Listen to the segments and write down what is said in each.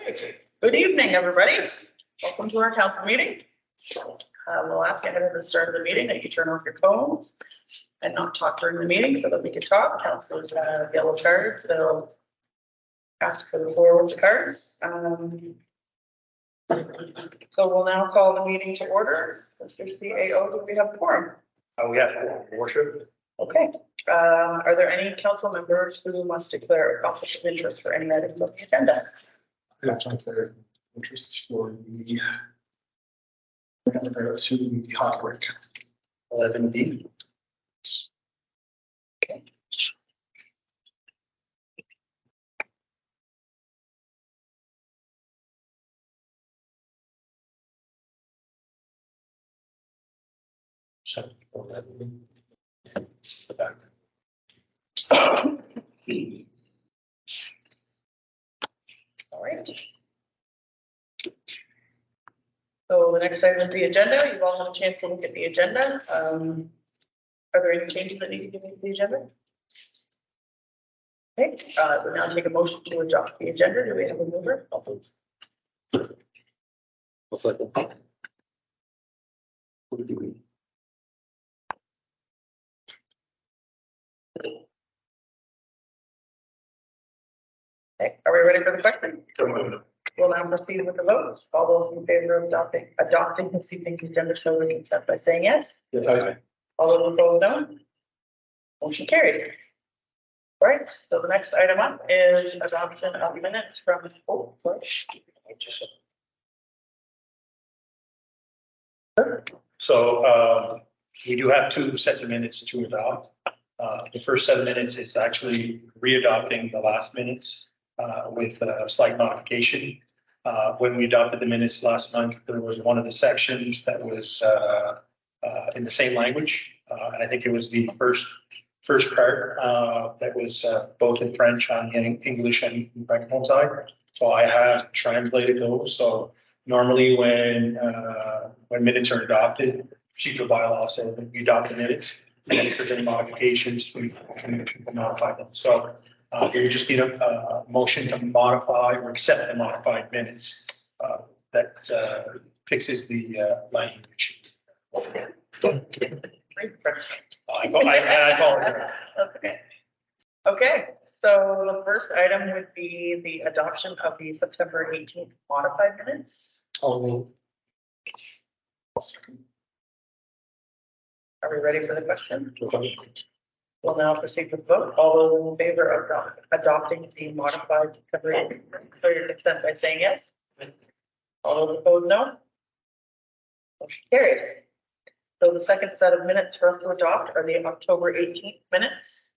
right. Good evening, everybody. Welcome to our council meeting. We'll ask ahead of the start of the meeting that you turn off your phones and not talk during the meeting so that we can talk. Councilors have yellow cards, so ask for the floor with the cards. So we'll now call the meeting to order. Mr. CAO, do we have a quorum? We have worship. Okay. Are there any council members who must declare a conflict of interest for any items on the agenda? I have declared interest for the to the hot break. 11D. Okay. So, 11. All right. So the next item on the agenda, you've all had a chance to look at the agenda. Are there any changes that need to be made to the agenda? Okay, we'll now take a motion to adopt the agenda. Do we have a mover? I'll second. Okay, are we ready for the question? We'll now proceed with the votes. All those in favor of adopting this evening's agenda show their consent by saying yes. Yes, I. All those opposed, no. Motion carried. All right, so the next item up is adoption of minutes from, oh, sorry. So we do have two sets of minutes to adopt. The first set of minutes is actually re-adopting the last minutes with a slight modification. When we adopted the minutes last month, there was one of the sections that was in the same language. And I think it was the first part that was both in French and in English and Francophone side. So I have translated those. So normally when minutes are adopted, procedure bylaw says that we adopt the minutes, and then if there's any modifications, we can modify them. So you just need a motion to modify or accept the modified minutes that fixes the language. I apologize. Okay. Okay, so the first item would be the adoption of the September 18th modified minutes. I'll Are we ready for the question? We'll now proceed with vote. All those in favor of adopting the modified September 18th minutes, show your consent by saying yes. All those opposed, no. Motion carried. So the second set of minutes for us to adopt are the October 18th minutes.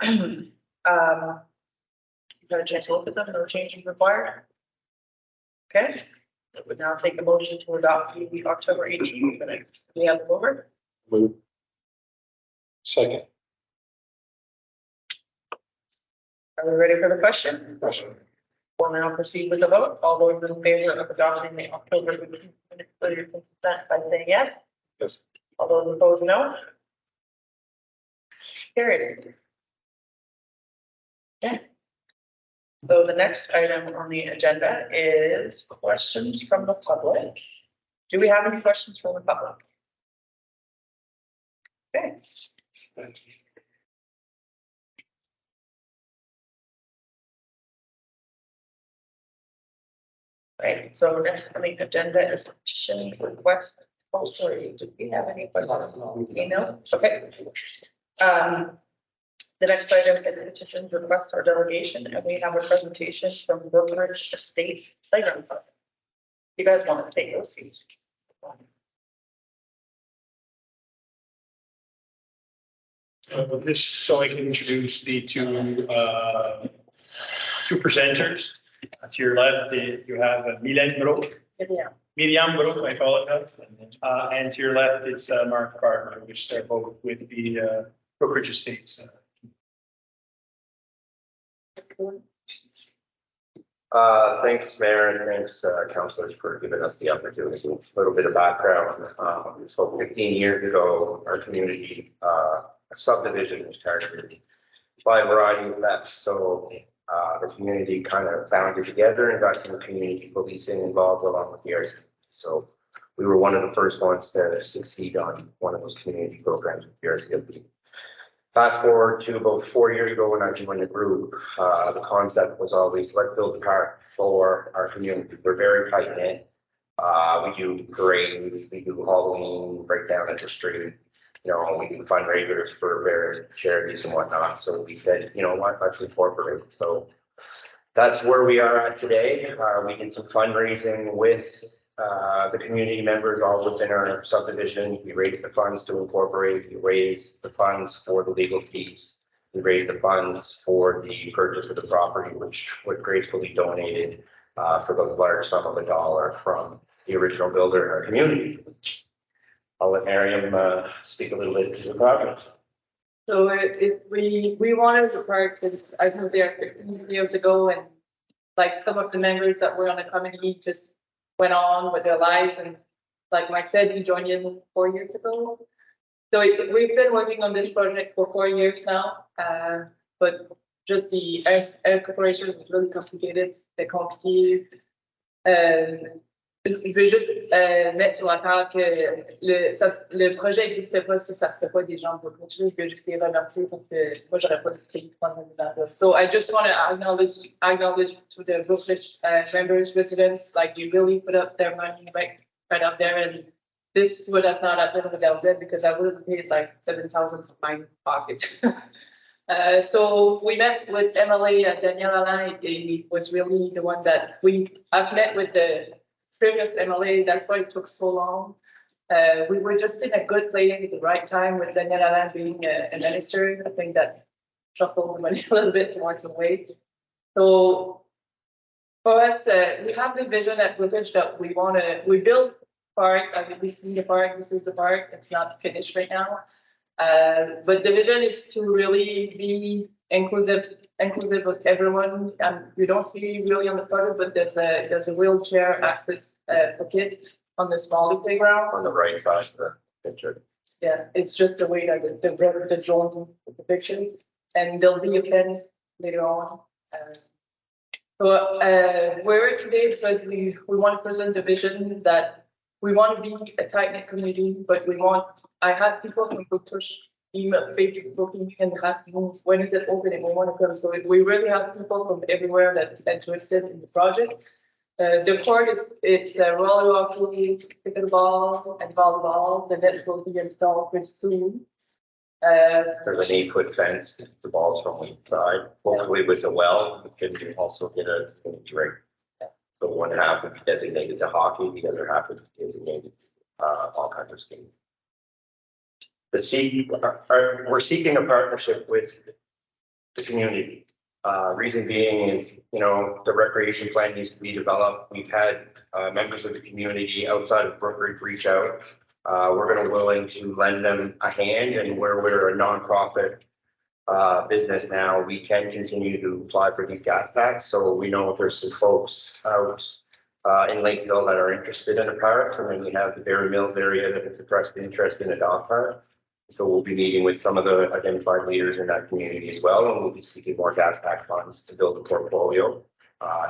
You got a chance to look at them, no changes required. Okay, I would now take a motion to adopt the October 18th minutes. Do we have them over? move. Second. Are we ready for the question? We'll now proceed with the vote. All those in favor of adopting the October 18th minutes, show your consent by saying yes. Yes. All those opposed, no. Carried. Okay. So the next item on the agenda is questions from the public. Do we have any questions from the public? Okay. Right, so next on the agenda is petition request. Oh, sorry, did we have any questions? Email? Okay. The next item is petitions request or delegation, and we have a presentation from Brookridge Estate Playground Park. You guys want to take those seats? Just so I can introduce the two presenters. To your left, you have Mylène Brook. Yeah. Miriam Brook, I call it that. And to your left, it's Mark Gardner, which they're both with the Brookridge Estates. Thanks, Mayor, and thanks, councilors, for giving us the opportunity. A little bit of background. So 15 years ago, our community subdivision was targeted by a variety of thefts. So The community kind of banded together and got some community policing involved along with the RC. So we were one of the first ones to succeed on one of those community programs with the RCMP. Fast forward to about 4 years ago when I joined the group, the concept was always let's build a park for our community. We're very tight knit. We do parades, we do Halloween, break down at the street. You know, we do fundraisers for various charities and whatnot. So we said, you know what, let's incorporate. So that's where we are at today. We did some fundraising with the community members all within our subdivision. We raised the funds to incorporate. We raised the funds for the legal fees. We raised the funds for the purchase of the property, which was gracefully donated for the large sum of $1 from the original builder in our community. I'll let Miriam speak a little bit to the project. So we wanted the park since I moved there 15 years ago, and like some of the members that were on the committee just went on with their lives, and like Mike said, he joined in 4 years ago. So we've been working on this project for 4 years now, but just the air corporation is really complicated, c'est compliqué. Je veux juste mettre sur la table que le projet n'existait pas si ça ne serait pas des gens de votre je veux juste les remercier parce que moi, j'aurais pas été prendre une. So I just want to acknowledge to the Brooklyn members, residents, like you really put up their money right up there, and this would have not happened without them because I would have paid like $7,000 from my pocket. So we met with MLA Daniel Alain. He was really the one that I've met with the previous MLA, that's why it took so long. We were just in a good place at the right time with Daniel Alain being a minister. I think that shuffled the money a little bit towards the way. So for us, we have the vision at Woodbridge that we build park. I mean, we see the park, this is the park. It's not finished right now. But the vision is to really be inclusive of everyone. You don't see really on the photo, but there's a wheelchair access for kids on the smaller playground. On the right side of the picture. Yeah, it's just the way that the drawing of the picture, and there'll be a fence later on. So we're here today because we want to present the vision that we want to be a tight-knit community, but I had people from Bootush email, Facebook and asking when is it open and we want to come. So we really have people from everywhere that's interested in the project. The court it's roller hockey, pickleball, and volleyball. The net will be installed pretty soon. There's an 8-foot fence. The ball's from one side. Hopefully with the well, we can also get a drink. So one half would be designated to hockey, the other half would be designated all kinds of skating. We're seeking a partnership with the community. Reason being is, you know, the recreation plan needs to be developed. We've had members of the community outside of Brookridge reach out. We're going to willing to lend them a hand, and where we're a nonprofit business now, we can continue to apply for these gas tax. So we know there's some folks out in Lakeville that are interested in a park, and then we have the Berry Mills area that has expressed interest in a dog park. So we'll be meeting with some of the identified leaders in that community as well, and we'll be seeking more gas tax funds to build a portfolio.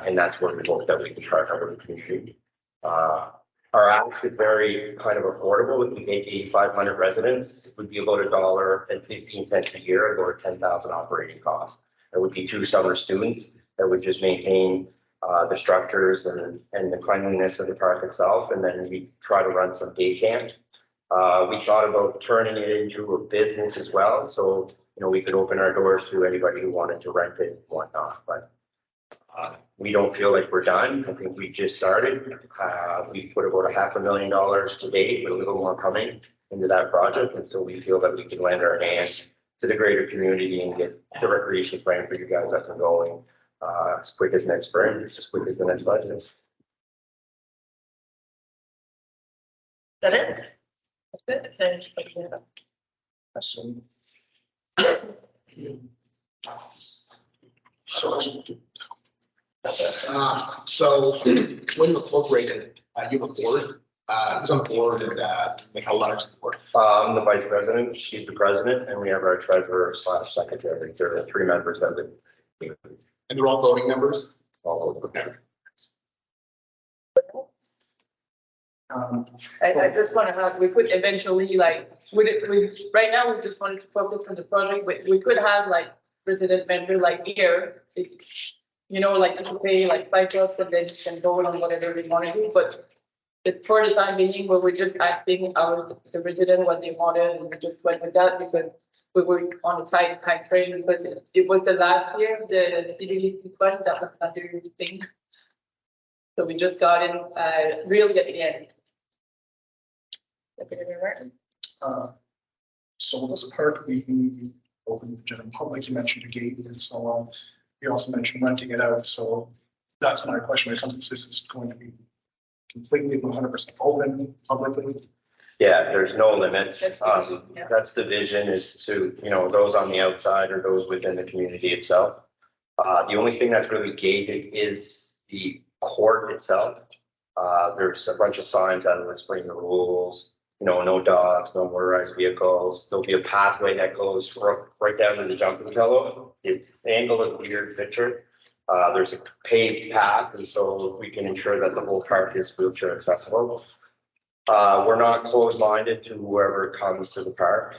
And that's where we hope that we can partner with the community. Our ask is very kind of affordable. If we take 8,500 residents, it would be about $1.15 a year, or 10,000 operating costs. There would be 2 summer students that would just maintain the structures and the cleanliness of the park itself, and then we try to run some day camps. We thought about turning it into a business as well, so you know we could open our doors to anybody who wanted to rent it and whatnot. But we don't feel like we're done. I think we just started. We put about $500,000 to date, with a little more coming into that project, and so we feel that we can lend our hand to the greater community and get the recreation plan for you guys up and going as quick as next spring, as quick as the next budget. Is that it? That's it. Is there anybody have questions? So when you incorporated, you have a board, who's on the board, and like how large is the board? I'm the vice president, she's the president, and we have our treasurer / secretary. There are 3 members that would be And they're all voting members? All okay. I just want to have, we could eventually like, right now, we just wanted to focus on the project, but we could have like resident member like here. You know, like you could pay like $5 and then you can vote on whatever we want to do, but for the time being, we were just asking the resident what they wanted and we just went with that because we were on a tight time frame because it was the last year, the CDBC fund that was under the thing. So we just got in, really at the end. So this park, we open to the general public, you mentioned a gate and so on. You also mentioned renting it out, so that's my question when it comes to this, is going to be completely 100% open publicly? Yeah, there's no limits. Yeah. That's the vision, is to, you know, those on the outside or those within the community itself. The only thing that's really gated is the court itself. There's a bunch of signs that will explain the rules, you know, no dogs, no motorized vehicles. There'll be a pathway that goes right down to the jumping pillow. The angle is a weird picture. There's a paved path, and so we can ensure that the whole park is wheelchair accessible. We're not closed-minded to whoever comes to the park.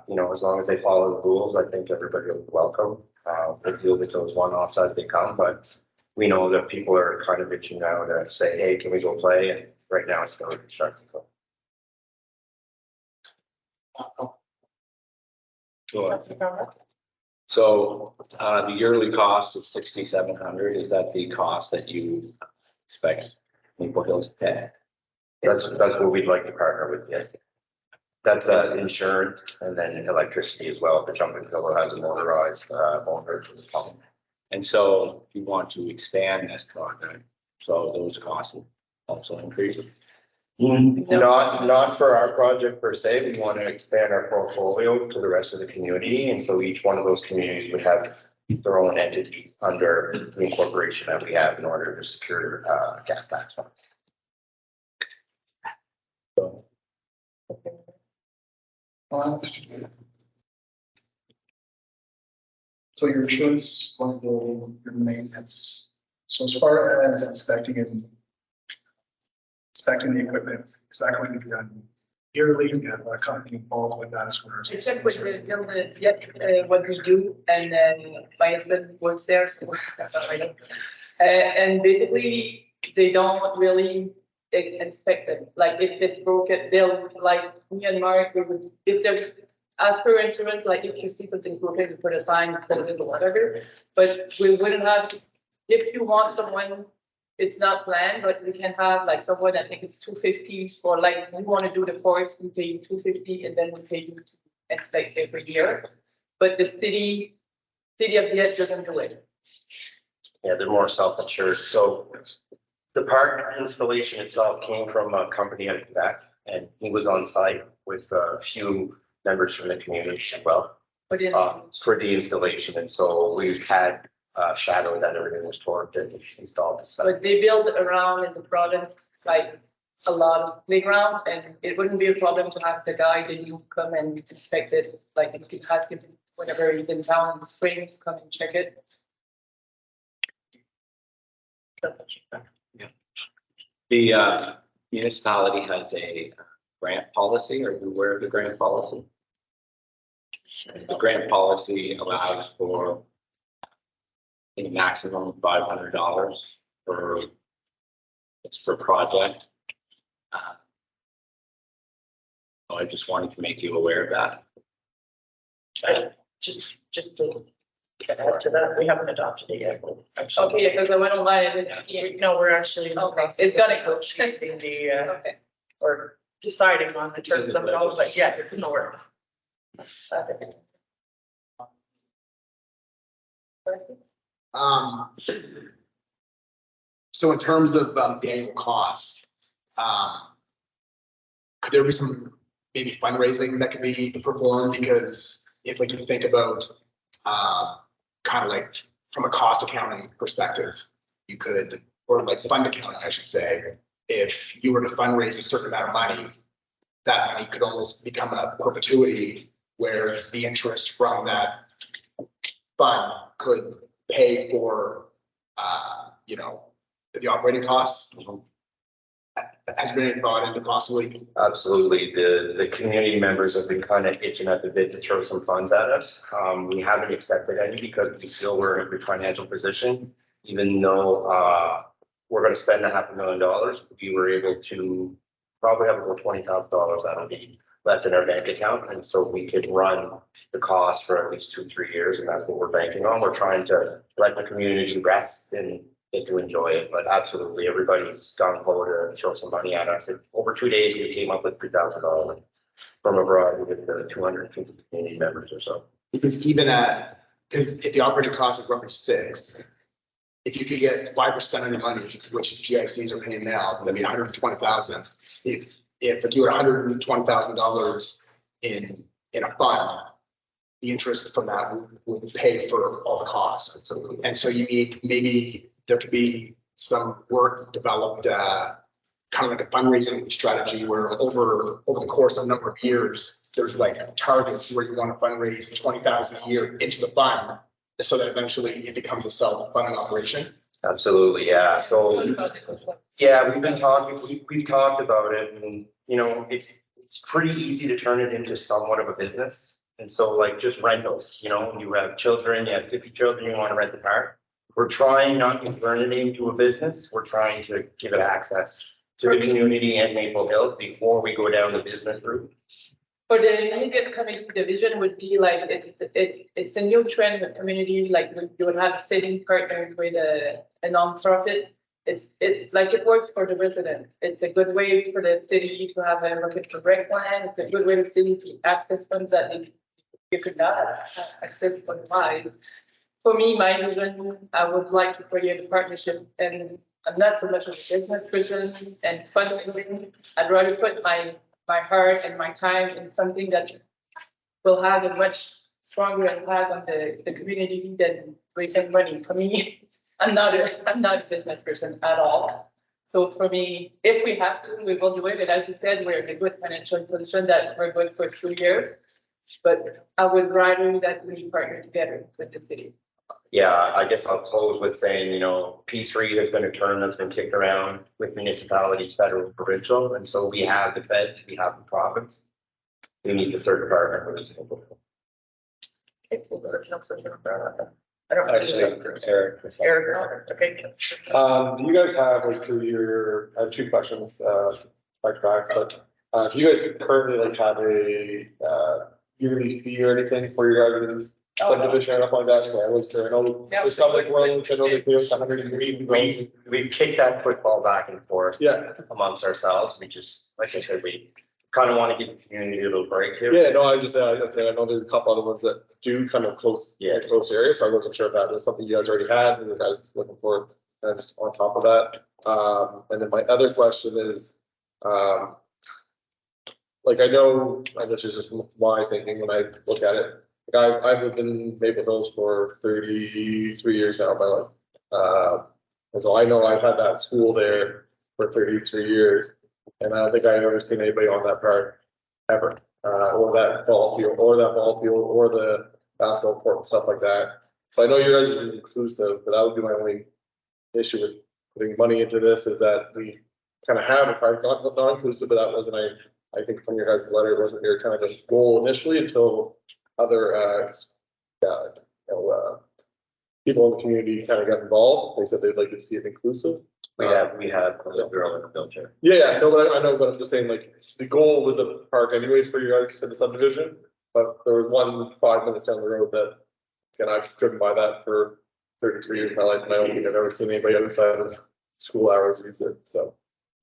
You know, as long as they follow the rules, I think everybody will be welcome. We'll deal with those one-offs as they come, but we know that people are kind of reaching out to say, hey, can we go play? And right now it's still in construction. So, the yearly cost of 6,700, is that the cost that you expect Maple Hills to pay? That's what we'd like to partner with, yes. That's insurance and then electricity as well. The jumping pillow has a motorized motor for the pump. And so you want to expand this project, so those costs will also increase. Not for our project per se. We want to expand our portfolio to the rest of the community. And so each one of those communities would have their own entities under the incorporation that we have in order to secure gas tax funds. So your insurance, one of your maintenance, so as far as inspecting the equipment, is that going to be done yearly? You have a company involved with that as far as. Except with what we do, and my husband works there, so that's all I know. And basically, they don't really inspect it. Like if it's broken, they'll, like me and Mark, we would, if they're, as per insurance, like if you see something broken, you put a sign, put it in the whatever. But we wouldn't have, if you want someone, it's not planned, but we can have like someone, I think it's $250 for like, we want to do the course, we pay you $250 and then we pay you to inspect every year. But the city of Dieppe doesn't do it. Yeah, they're more self-insured. So the park installation itself came from a company out of Quebec, and he was on site with a few members from the community as well But for the installation. And so we've had shadow that everything was torqued and installed the stuff. But they build around in the province, like a lot of playground, and it wouldn't be a problem to have the guy that you come and inspect it, like you can ask him whenever he's in town in the spring, come and check it. The municipality has a grant policy. Are you aware of the grant policy? The grant policy allows for a maximum of $500 for, it's per project. So I just wanted to make you aware of that. Just to add to that, we haven't adopted it yet. Okay, yeah, because I went online, I didn't see it. No, we're actually in the Okay, process. it's gonna of go. negotiating the, Okay. or deciding on the terms of it all, but yeah, it's in the works. So in terms of the annual cost, could there be some maybe fundraising that could be performed? Because if like you think about kind of like from a cost accounting perspective, you could, or like fund accounting, I should say, if you were to fundraise a certain amount of money, that money could almost become a perpetuity where the interest from that fund could pay for, you know, the operating costs. Has been any thought into possibly, Absolutely. The community members have been kind of itching at the bit to throw some funds at us. We haven't accepted any because we feel we're in a good financial position. Even though, we're gonna spend $500,000, we were able to probably have about $20,000 that'll be left in our bank account. And so we could run the cost for at least 2-3 years, and that's what we're banking on. We're trying to let the community rest and get to enjoy it, but absolutely, everybody's gung ho to throw some money at us. And over 2 days, we came up with $3,000 from abroad with the 250 community members or so. because even at, because if the operating cost is roughly 6, if you could get 5% of your money, which GICs are paying now, that'd be 120,000. If you had $120,000 in a fund, the interest from that would pay for all the costs. And so you need, maybe there could be some work developed, kind of like a fundraising strategy where over the course of a number of years, there's like targets where you want to fundraise 20,000 a year into the fund, so that eventually it becomes a self-funding operation. Absolutely, yeah. So, yeah, we've talked about it, and, you know, it's pretty easy to turn it into somewhat of a business. And so, like, just rentals, you know, you have children, you have 50 children, you want to rent the park. We're trying not to turn it into a business. We're trying to give it access to the community and Maple Hills before we go down the business route. For the immediate community division would be like, it's a new trend with community, like you would have a city partner with a nonprofit. It works for the residents. It's a good way for the city to have a market for rec plan. It's a good way for the city to access funds that you could not access otherwise. For me, my vision, I would like to create a partnership, and I'm not so much of a business person and fundraising. I'd rather put my heart and my time in something that will have a much stronger impact on the community than raising money. For me, I'm not a business person at all. So for me, if we have to, we will do it. And as you said, we're in a good financial position that we're good for 2 years. But I would rather that we partner together with the city. Yeah, I guess I'll close with saying, you know, P3 has been a term that's been kicked around with municipalities, federal, provincial, and so we have the feds, we have the province. We need the third department. Okay, we'll go to Councilor Jennifer. I don't know. Eric. Eric, okay. Do you guys have like through your, I have 2 questions, back, but, do you guys currently like have a, yearly fee or anything for your guys' subdivision or anything like that? I was there, I know there's some like roads, I know they pay like 100. We've kicked that football back and forth Yeah, amongst ourselves. We just, like I said, we kind of want to give the community a little break here. yeah, no, I just, I know there's a couple other ones that do kind of close, Yeah. close areas, so I wasn't sure if that was something you guys already had, and you guys looking for, just on top of that. And then my other question is, like, I know, and this is just my thinking when I look at it, like I've lived in Maple Hills for 33 years now of my life. And so I know I've had that school there for 33 years, and I don't think I've ever seen anybody on that park ever, or that ball field, or the basketball court and stuff like that. So I know your guys is inclusive, but that would be my only issue with putting money into this, is that we kind of have a park, not inclusive, but that wasn't, I think from your guys' letter, it wasn't your kind of a goal initially until other, people in the community kind of got involved. They said they'd like to see it inclusive. We have a girl in the wheelchair. Yeah, no, but I know, but I'm just saying, like, the goal was a park anyways for you guys for the subdivision, but there was one 5 minutes down the road that, and I've driven by that for 33 years of my life, and I don't think I've ever seen anybody outside of school hours use it, so.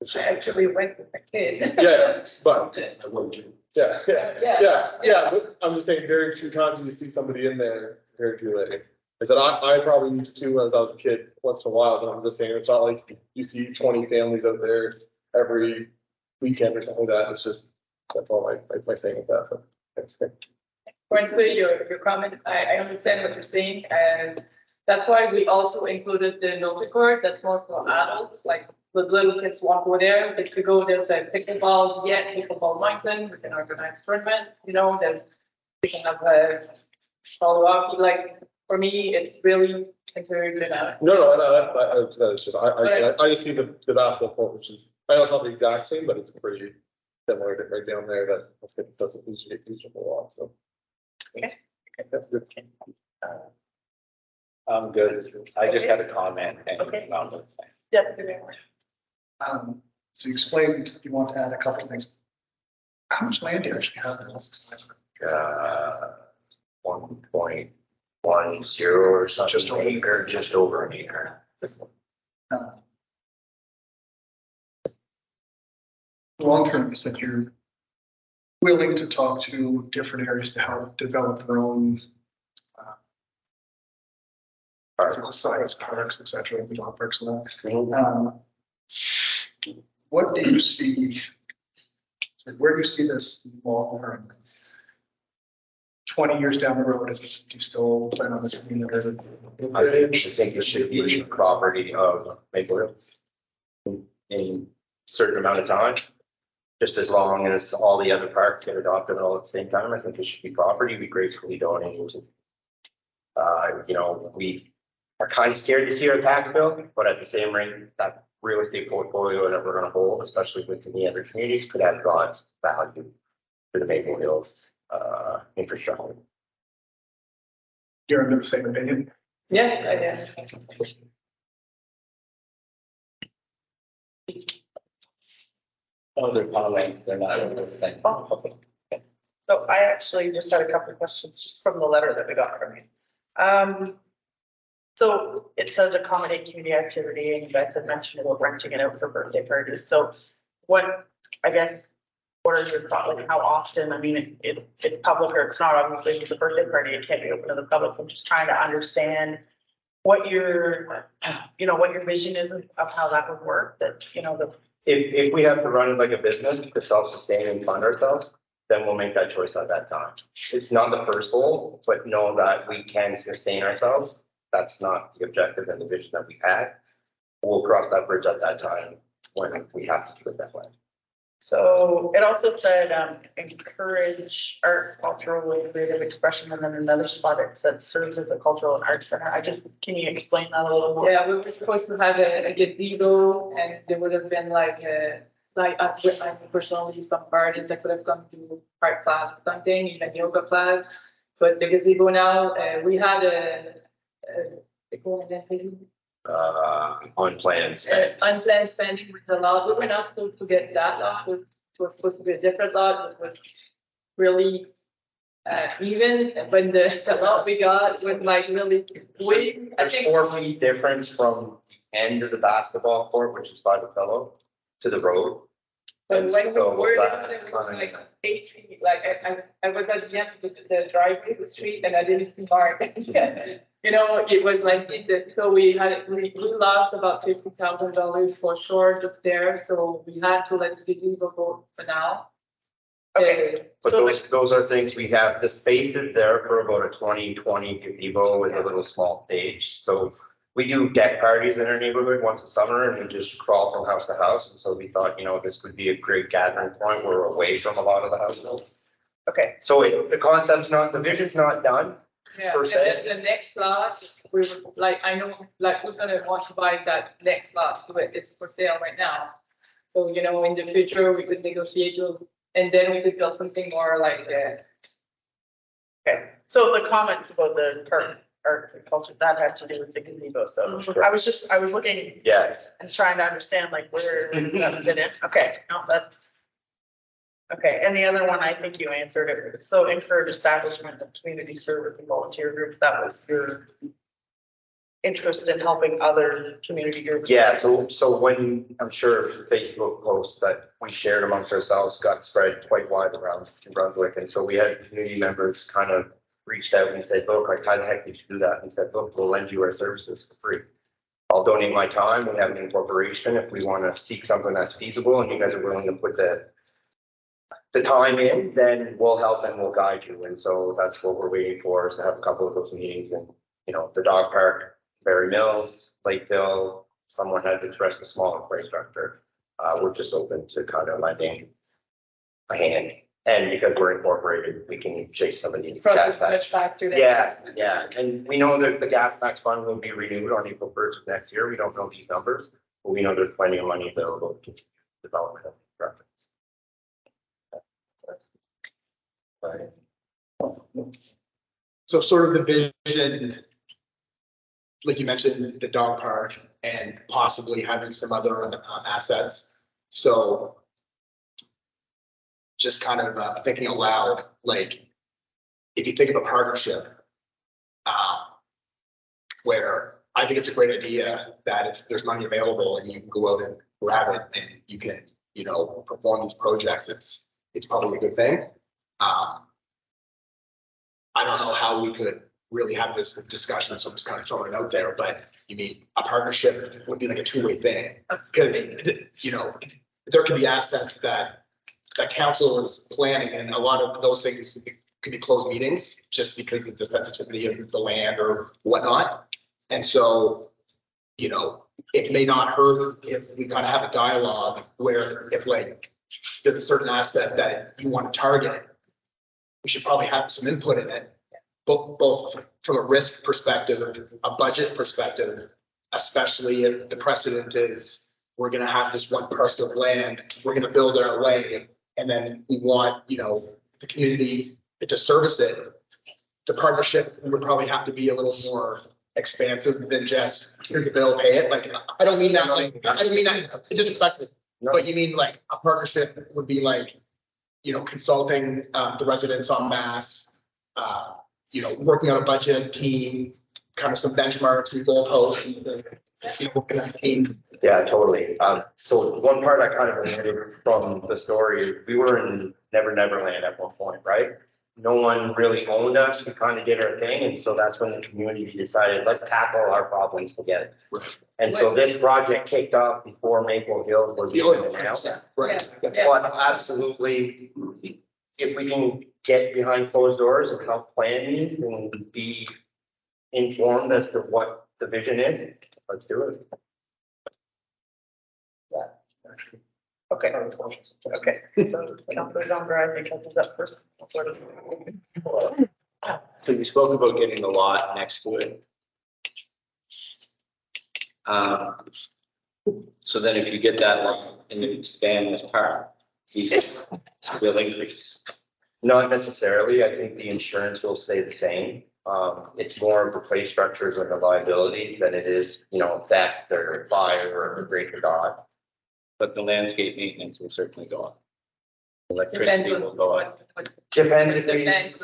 It's I just, actually went with my kids. yeah, but, I wouldn't do. yeah, but I'm just saying, very few times you see somebody in there, very few. I said, I probably used to as I was a kid once in a while, but I'm just saying, it's not like you see 20 families out there every weekend or something like that. It's just, that's all my saying with that. But thanks. For instance, your comment, I understand what you're saying, and that's why we also included the multi-court. That's more for adults, like the little kids won't go there. They could go, there's a pickleball, pickleball mountain, we can organize tournament, we can have a follow up. Like, for me, it's really encourage it out. No, it's just, I just see the basketball court, which is, I know it's not the exact same, but it's pretty similar to right down there, that's good, that's a reasonable lot, so. Okay. I'm good. I just had a comment and. Okay. no, Yep. So you explained you want to add a couple of things. How much land do you actually have? What's the size of it? 1.10 or something, Just over. acre, just over an acre. Long term, you said you're willing to talk to different areas to help develop their own physical science parks, et cetera, dog parks and that. What do you see? Where do you see this long term? 20 years down the road, do you still plan on this being a I think it should be property of Maple Hills in a certain amount of time. Just as long as all the other parks get adopted all at the same time, I think it should be property we gracefully donate to. You know, we are kind of scared to see our tax bill, but at the same rate, that real estate portfolio that we're gonna hold, especially with the other communities, could have God's value to the Maple Hills infrastructure. You're under the same opinion? Yes, I do. Other comments, they're not. So I actually just had a couple of questions just from the letter that we got from you. So it says accommodate community activity, and you guys had mentioned about renting it out for birthday parties. So what, I guess, what are your thoughts, like how often? I mean, it's public or it's not, obviously, if it's a birthday party, it can't be open to the public. I'm just trying to understand what your, what your vision is of how that would work, that, If we have to run it like a business to self-sustain and fund ourselves, then we'll make that choice at that time. It's not the first goal, but know that we can sustain ourselves. That's not the objective and the vision that we had. We'll cross that bridge at that time when we have to do it that way. So it also said, encourage art, cultural, and creative expression, and then another spot it said serves as a cultural and art center. Can you explain that a little more? Yeah, we were supposed to have a gazebo, and there would have been I personally, some parties that could have come to art class or something, even yoga class. But the gazebo now, we had Unplanned unplanned spending with the lot. We were not supposed to get that lot. It was supposed to be a different lot, which really even, but the lot we got was like really way, I There's think. 4 feet difference from the end of the basketball court, which is by the pillow, to the road. But when we So were that there, it was kind like of- 8 feet, like I was at the end of the driveway, the street, and I didn't see Mark. It was like, so we lost about $50,000 for sure just there, so we had to let the gazebo go for now. Okay. But So those are things we have, the space is there for about a 2020 gazebo with a little small stage. So we do deck parties in our neighborhood once a summer and we just crawl from house to house. And so we thought, this would be a great gathering point. We're away from a lot of the households. okay, So the vision's not done. Yeah, Per and se. then the next lot, we were I know, who's gonna want to buy that next lot, but it's for sale right now. So, in the future, we could negotiate, and then we could build something more like, okay. So the comments about the art and culture, that had to do with the gazebo. So I was looking Yes. and trying to understand like where that fit in. Okay, no, that's. Okay, and the other one, I think you answered it. So encourage establishment of community service and volunteer groups. That was your interest in helping other community groups. Yeah, so when, I'm sure Facebook posts that we shared amongst ourselves got spread quite wide around New Brunswick. And so we had community members kind of reached out and said, look, how the heck did you do that? And said, look, we'll lend you our services for free. I'll donate my time. We have an incorporation. If we want to seek something that's feasible and you guys are willing to put the time in, then we'll help and we'll guide you. And so that's what we're waiting for, is to have a couple of those meetings. And, the dog park, Berry Mills, Lakeville, someone has expressed a small infrastructure. We're just open to kind of lending a hand And because we're incorporated, we can chase some of these Process gas tax. much faster than. Yeah, and we know that the gas tax fund will be renewed on April 1st of next year. We don't know these numbers, but we know there's plenty of money available to continue development of projects. So sort of the vision, like you mentioned, the dog park and possibly having some other assets. So just kind of thinking aloud, like if you think of a partnership, where I think it's a great idea that if there's money available and you can go out and grab it and you can, you know, perform these projects, it's probably a good thing. I don't know how we could really have this discussion, so I'm just kind of throwing it out there, but you mean a partnership would be like a two-way thing? Because, you know, there could be assets that council is planning, and a lot of those things could be closed meetings just because of the sensitivity of the land or whatnot. And so, you know, it may not hurt if we kind of have a dialogue where if like there's a certain asset that you want to target, we should probably have some input in it, both from a risk perspective, a budget perspective, especially if the precedent is we're going to have this one parcel of land, we're going to build our way, and then we want, you know, the community to service it. The partnership would probably have to be a little more expansive than just here's a bill, pay it. Like I don't mean that disrespectfully, but you mean like a partnership would be like, you know, consulting the residents en masse, you know, working on a budget as a team, kind of some benchmarks and goalposts and team. Yeah, totally. So one part I kind of remember from the story is we were in Never Land at one point, right? No one really owned us. We kind of did our thing. And so that's when the community decided, let's tackle our problems together. And so this project kicked off before Maple Hill was even announced. Right. But absolutely, if we can get behind closed doors and help plan these and be informed as to what the vision is, let's do it. Okay. Okay, so Councilor John, I think I'll do that first. So you spoke about getting the lot next to it. So then if you get that lot and you expand this park, it will increase. Not necessarily. I think the insurance will stay the same. It's more of the play structures and the liabilities than it is, you know, theft or fire or greater dog. But the landscape maintenance will certainly go up. Depends Electricity on will go up. what. Depends if we, Depends.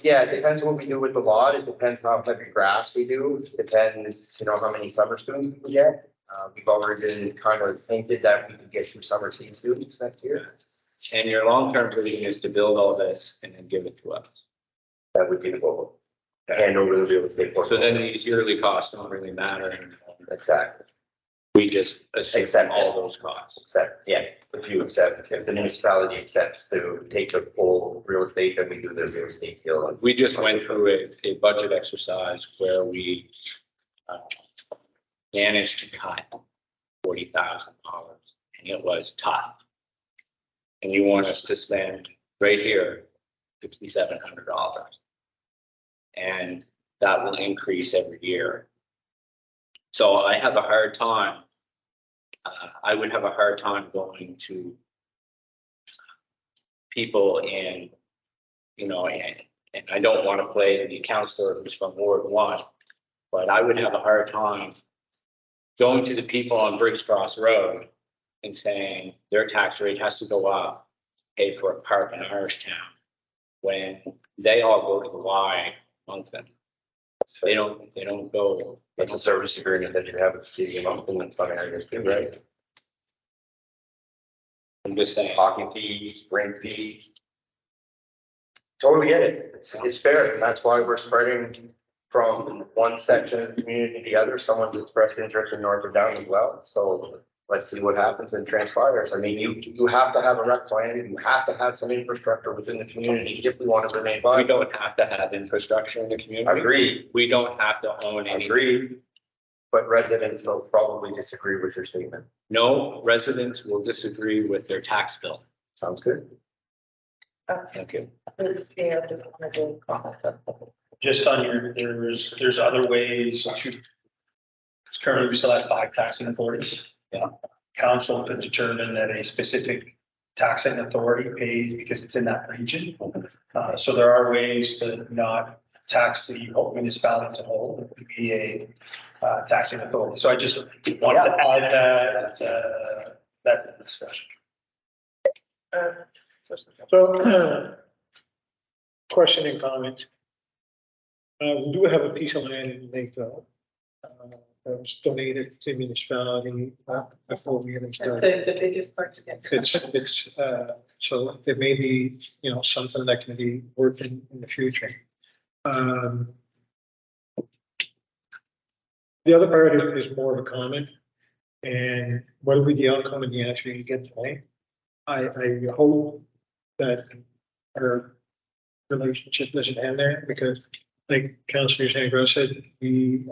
yeah, it depends what we do with the lot. It depends how heavy grass we do. It depends, you know, how many summer students we get. We've already been kind of hinted that we could get some summer seed students next year. And your long-term vision is to build all this and then give it to us. That would be the goal. Hand over the real estate. So then these yearly costs don't really matter anymore. Exactly. We just accept Accept all those costs. Except, yeah, if you accept, if the municipality accepts to take the full real estate, then we do the real estate deal. We just went through a budget exercise where we managed to cut $40,000, and it was tough. And you want us to spend right here $6,700, and that will increase every year. So I have a hard time. I would have a hard time going to people in, you know, and I don't want to play the counselor who's from Ward 1, but I would have a hard time going to the people on Briggs Cross Road and saying their tax rate has to go up, pay for a park in Irishtown, when they all go to the Y Moncton. They don't go. It's a service agreement that you have with the city of Moncton in some areas too, right? I'm just saying. Hockey fees, spring fees. Totally get it. It's fair. And that's why we're spreading from one section of the community to the other. Someone's expressed interest in North or Down as well. So let's see what happens and transpires. I mean, you have to have a rec plan. You have to have some infrastructure within the community if we want to remain We viable. don't have to have infrastructure in the community. Agreed. We don't have to own any. Agreed. But residents will probably disagree with your statement. No residents will disagree with their tax bill. Sounds good. Thank you. Please, yeah, just want to do a comment. Just on your, there's other ways to. Currently, we still have 5 taxing authorities. Yeah. Council could determine that a specific taxing authority pays because it's in that region. So there are ways to not tax the whole municipality as a whole, it could be a taxing authority. So I just wanted to add that discussion. So, question and comment. We do have a piece of land in Lakeville. That was donated to the municipality before we even That's started. the biggest part to get. It's, so there may be, something that can be worked in the future. The other part is more of a comment. And what will be the outcome of the answer you get tonight? I hope that our relationship doesn't end there, because like Councillor Sandra said, we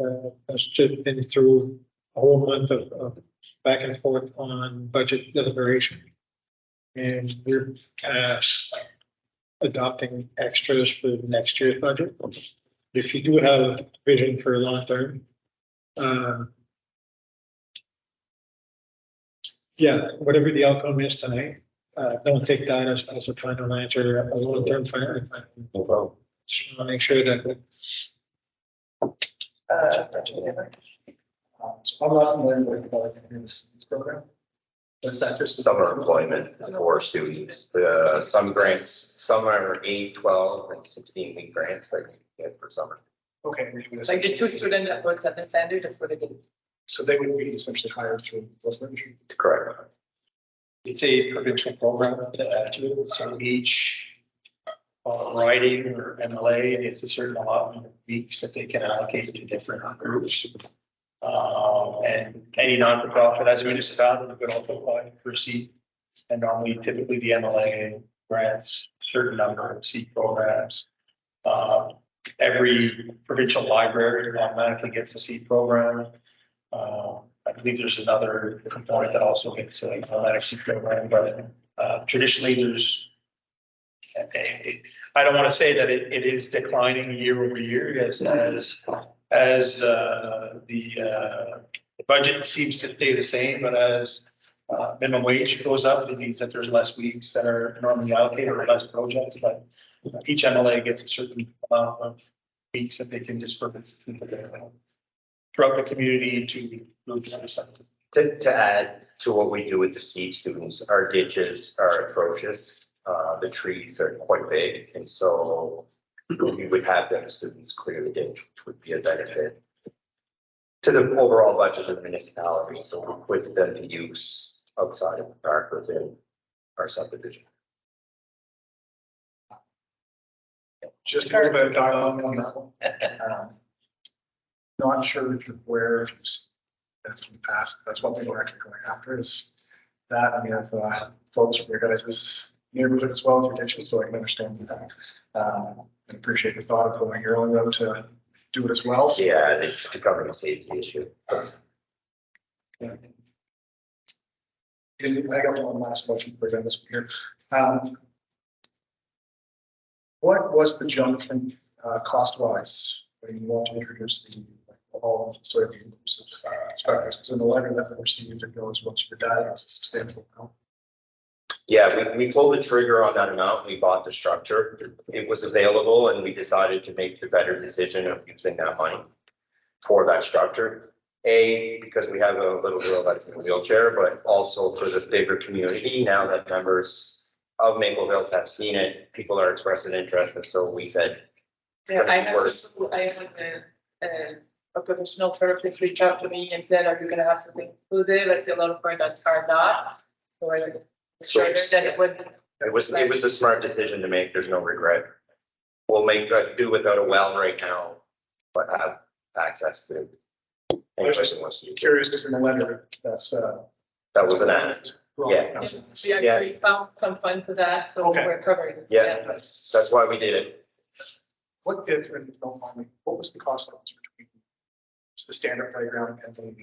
have just been through a whole month of back and forth on budget deliberation. And we're past adopting extras for next year's budget. If you do have vision for long term, yeah, whatever the outcome is tonight, don't take that as a final answer, a long-term plan. No problem. Just want to make sure that. So I'm not familiar with this program. Is that just Summer employment for students, some grants, some are 8, 12 and 16-week grants that you get for summer. okay? Like the 2 students that works at the standard, that's what it is. So they would be essentially hired through those things. Correct. It's a provincial program, so each riding or MLA gets a certain allotment of weeks that they can allocate to different groups. And any non-for-profit as a municipality would also apply for a seat. And normally, typically the MLA grants a certain number of seat programs. Every provincial library automatically gets a seat program. I believe there's another component that also gets an automatic seat program, but traditionally there's. I don't want to say that it is declining year over year as the budget seems to stay the same, but as minimum wage goes up, it means that there's less weeks that are normally allocated or less projects, but each MLA gets a certain amount of weeks that they can disperse throughout the community to move to something. To add to what we do with the seed students, our ditches are atrocious. The trees are quite big, and so we would have them students clear the ditch, which would be a benefit to the overall budget of the municipality. So we put them to use outside of the park within our subdivision. Just a little bit of dialogue on that one. Not sure if you're aware of that's in the past. That's one thing we're actually going after is that. And we have folks from your guys' neighborhood as well through ditches, so I can understand that. And appreciate your thought of going your own road to do it as well. So, Yeah, it's becoming a safety issue. and I got one last question for you on this one here. What was the jump from cost wise when you want to introduce the all sort of inclusive structures? Because in the letter that we received, it goes once your data is a substantial amount. Yeah, we pulled the trigger on that amount. We bought the structure. It was available and we decided to make the better decision of using that money for that structure. A, because we have a little girl that's in a wheelchair, but also for the bigger community. Now that members of Maple Hills have seen it, people are expressing interest. And so we said, Yeah, I gonna be worse. have a professional therapist reach out to me and said, are you gonna have something included? I see a lot of friends that are not. So I sure that it was. it was a smart decision to make. There's no regret. We'll make do without a well right now, but have access to. Any person wants to use it. Curious because in the letter, that's That was an ask. Yeah. We actually found some fund for that, so Okay. we're covered. Yeah, that's why we did it. what if, and don't mind me, what was the cost difference between the standard playground and the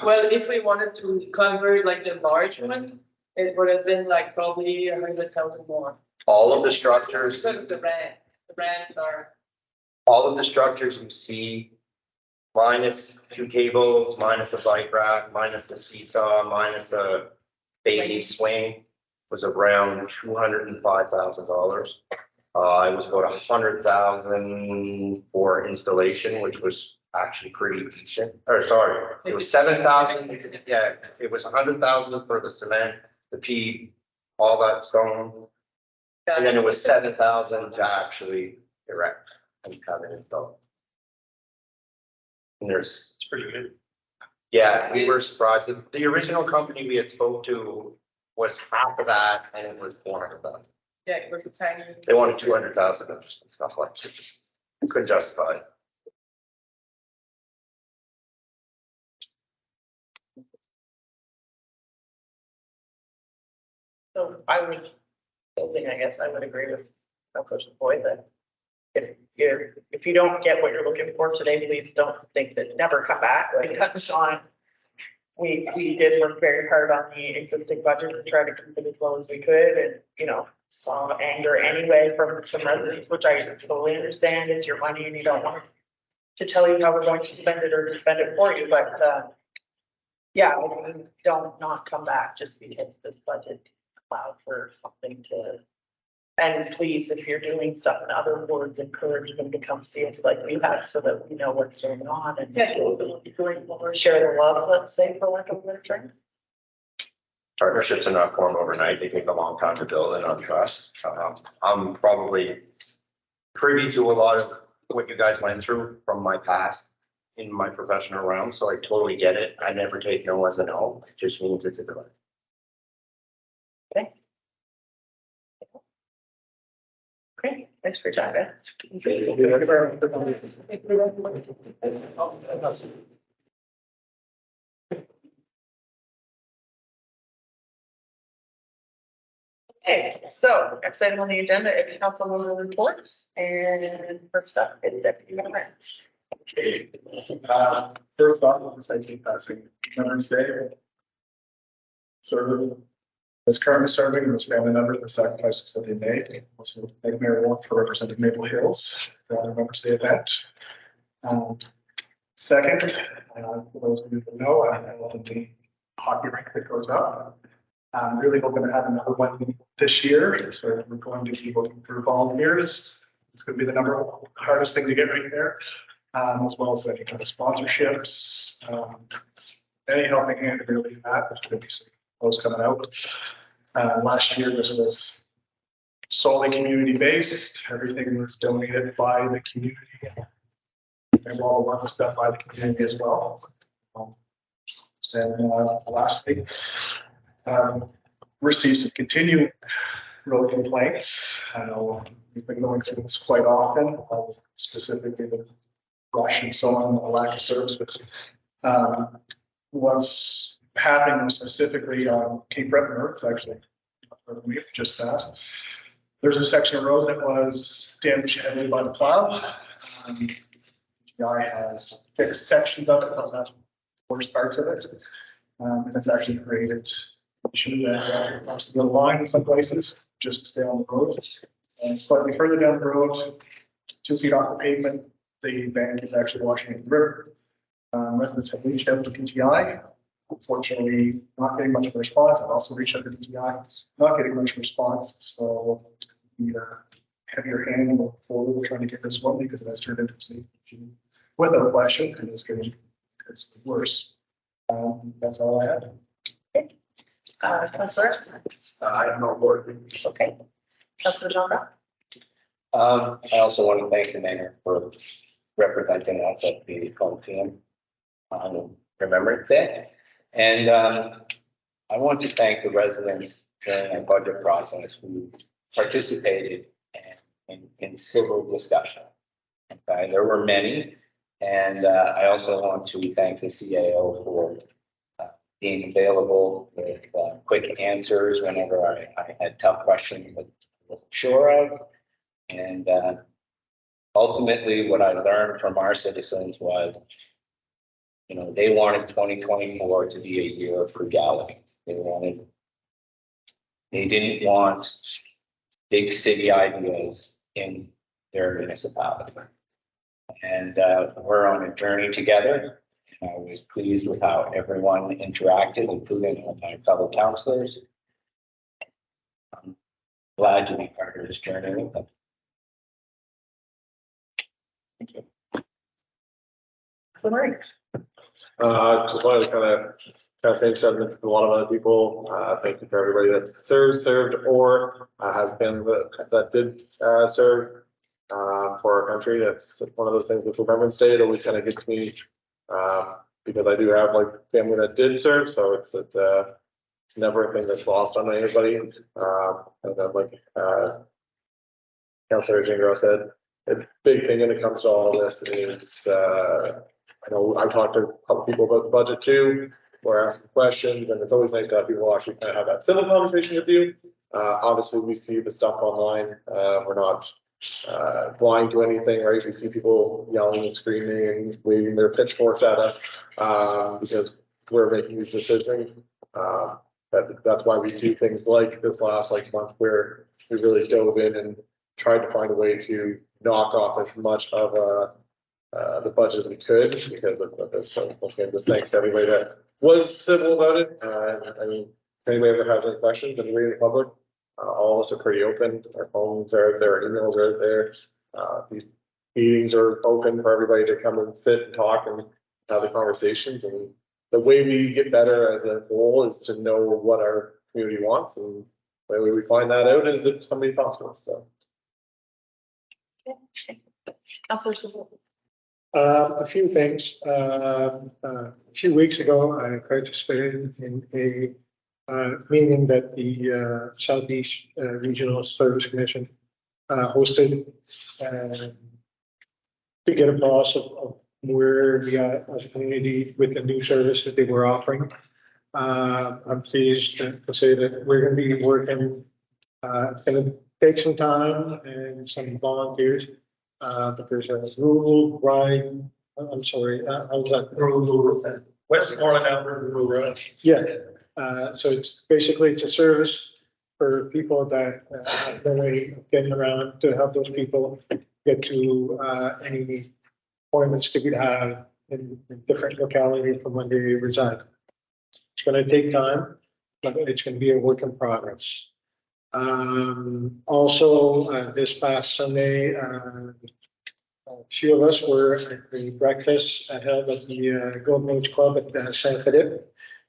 Well, if we wanted to cover like the large one, it would have been like probably 100,000 more. All of the structures, Sort of the rents are, all of the structures you see, minus 2 tables, minus a bike rack, minus a seesaw, minus a baby swing, was around $205,000. It was about 100,000 for installation, which was actually pretty decent. Or sorry, it was 7,000. Yeah, it was 100,000 for the cement, the P, all that stone. And then it was 7,000 to actually erect and have it installed. And there's, It's pretty good. yeah, we were surprised. The original company we had spoke to was half of that and it was 400,000. yeah, we're tiny. They wanted 200,000 and stuff like that. Couldn't justify it. So I would, building, I guess I would agree with Councilor Boyd that if you don't get what you're looking for today, please don't think that never come back. Because on, we did work very hard on the existing budget to try to keep it as low as we could and, you know, saw anger anyway from some residents, which I totally understand. It's your money and you don't want to tell you how we're going to spend it or to spend it for you, but, yeah, I mean, don't not come back just because this budget allowed for something to. And please, if you're doing stuff in other boards, encourage them to come see us like we have so that we know what's going on and share the love, let's say, for lack of a better term. Partnerships are not formed overnight. They take a long time to build and on trust. I'm probably privy to a lot of what you guys went through from my past in my professional realm, so I totally get it. I never take no as a no. It just means it's a delay. Okay. Okay, thanks for your time, guys. Okay, so next item on the agenda is councilmember reports, and first up is Deputy Mayor. Okay, first off, I'll just say passing Veterans Day. Serve, is currently serving those family members, the sacrifices that they made. Also, thank Mayor Wolf for representing Maple Hills, for the Veterans Day event. Second, for those of you who know, I love the hockey rink that goes up. I'm really hoping to have another one this year, so we're going to be looking for volunteers. It's going to be the number one hardest thing to get right there, as well as any kind of sponsorships, any helping hand really that. There's going to be some those coming out. Last year, this was solely community based. Everything was donated by the community, and all the work stuff by the community as well. And lastly, received some continued road complaints. I know we've been going through this quite often, specifically the rush and so on, the lack of service. But what's happening specifically on Cape Breton Road, it's actually we just passed. There's a section of road that was damaged heavily by the plow. The guy has fixed sections of it, but not the worst parts of it. And it's actually created issue that has to go line in some places just to stay on the road. And slightly further down the road, 2 feet off the pavement, the bank is actually washing in the river. Residents have reached out to PTI. Unfortunately, not getting much of a response. I've also reached out to PTI, not getting much response. So we have your hand forward. We're trying to get this one because it has turned into a safety without question, and it's getting it's worse. That's all I have. Councilor? I have no board. Okay. Councilor John Brown? I also want to thank the mayor for representing us at the Coliseum on Remembrance Day. And I want to thank the residents during the budget process who participated in civil discussion. Okay, there were many. And I also want to thank the CAO for being available with quick answers whenever I had tough questions that I wasn't sure of. And ultimately, what I learned from our citizens was, you know, they wanted 2024 to be a year of frugality. They didn't want big city ideas in their municipality. And we're on a journey together. And I was pleased with how everyone interacted, including my fellow councillors. I'm glad to be part of this journey with them. Thank you. Summary. Just wanted to kind of say sentiments to a lot of other people. Thank you for everybody that's served, or has been that did serve for our country. That's one of those things with Remembrance Day. It always kind of gets me because I do have like family that did serve, so it's never a thing that's lost on anybody. And then like Councillor Gingro said, the big thing when it comes to all this is I know I talked to a couple people about the budget too, or asking questions, and it's always nice to have people actually kind of have that civil conversation with you. Obviously, we see the stuff online. We're not blind to anything, right? We see people yelling and screaming and waving their pitchforks at us because we're making these decisions. That's why we do things like this last month, where we really dove in and tried to find a way to knock off as much of the budget as we could because of this. So once again, just thanks to everybody that was civil about it. I mean, if anybody ever has any questions in the reading public, all of us are pretty open. Our phones are out there, our emails are out there. These meetings are open for everybody to come and sit and talk and have the conversations. And the way we get better as a whole is to know what our community wants, and the way we find that out is if somebody talks to us. So. A few things. A few weeks ago, I participated in a meeting that the Southeast Regional Service Commission hosted to get a pulse of where we are as a community with the new service that they were offering. I'm pleased to say that we're going to be working. It's going to take some time and some volunteers. But there's a rural ride. I'm sorry. How's that? Rural. Westmoreland, Alberta, rural road. Yeah. So it's basically a service for people that have no way of getting around, to help those people get to any appointments they could have in different localities from when they reside. It's going to take time, but it's going to be a work in progress. Also, this past Sunday, a few of us were at the breakfast held at the Golden Age Club at San Felipe.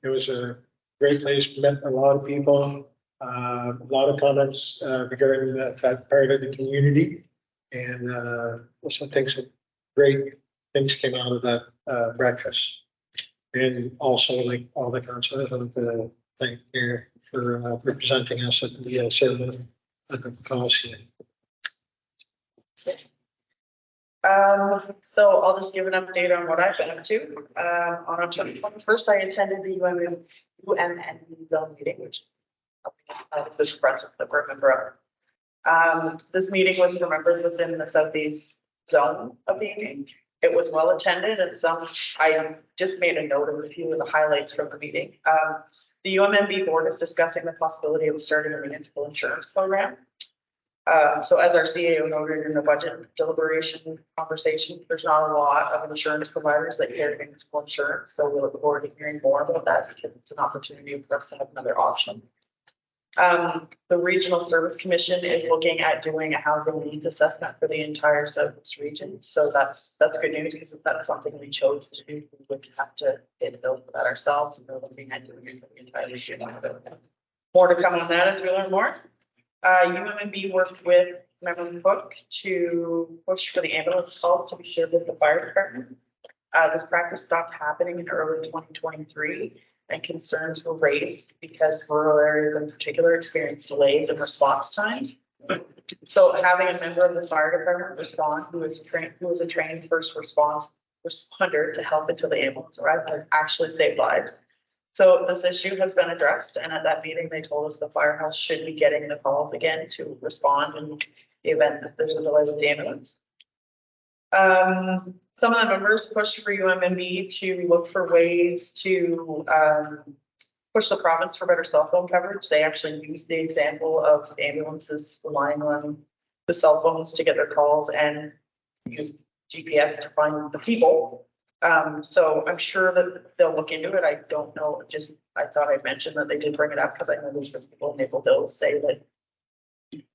It was a great place, met a lot of people, a lot of comments regarding that part of the community. And I think some great things came out of that breakfast. And also, like all the councilors, I want to thank you for representing us at the ceremony at the Coliseum. So I'll just give an update on what I've been up to. On October 21st, I attended the UMNB zone meeting, which I was this press that we're a member of. This meeting was for members within the Southeast zone of the meeting. It was well attended, and I just made a note of a few of the highlights from the meeting. The UMNB board is discussing the possibility of starting a municipal insurance program. So as our CAO noted in the budget deliberation conversation, there's not a lot of insurance providers that carry municipal insurance. So we look forward to hearing more about that because it's an opportunity for us to have another option. The Regional Service Commission is looking at doing a housing needs assessment for the entire Southeast region. So that's good news, because if that's something we chose to do, we would have to pay the bill for that ourselves, and we're looking at doing it for the entire region. More to come on that as we learn more. UMNB worked with Member Cook to push for the ambulance calls to be shared with the fire department. This practice stopped happening in early 2023. And concerns were raised because rural areas in particular experience delays in response times. So having a member of the fire department respond who is a trained first responder to help until the ambulance arrives has actually saved lives. So this issue has been addressed, and at that meeting they told us the firehouse should be getting the calls again to respond in the event that there's a delay with the ambulance. Some of the members pushed for UMNB to look for ways to push the province for better cell phone coverage. They actually used the example of ambulances relying on the cell phones to get their calls and use GPS to find the people. So I'm sure that they'll look into it. I don't know, just, I thought I'd mention that they did bring it up because I know there's been people in Maple Hill say that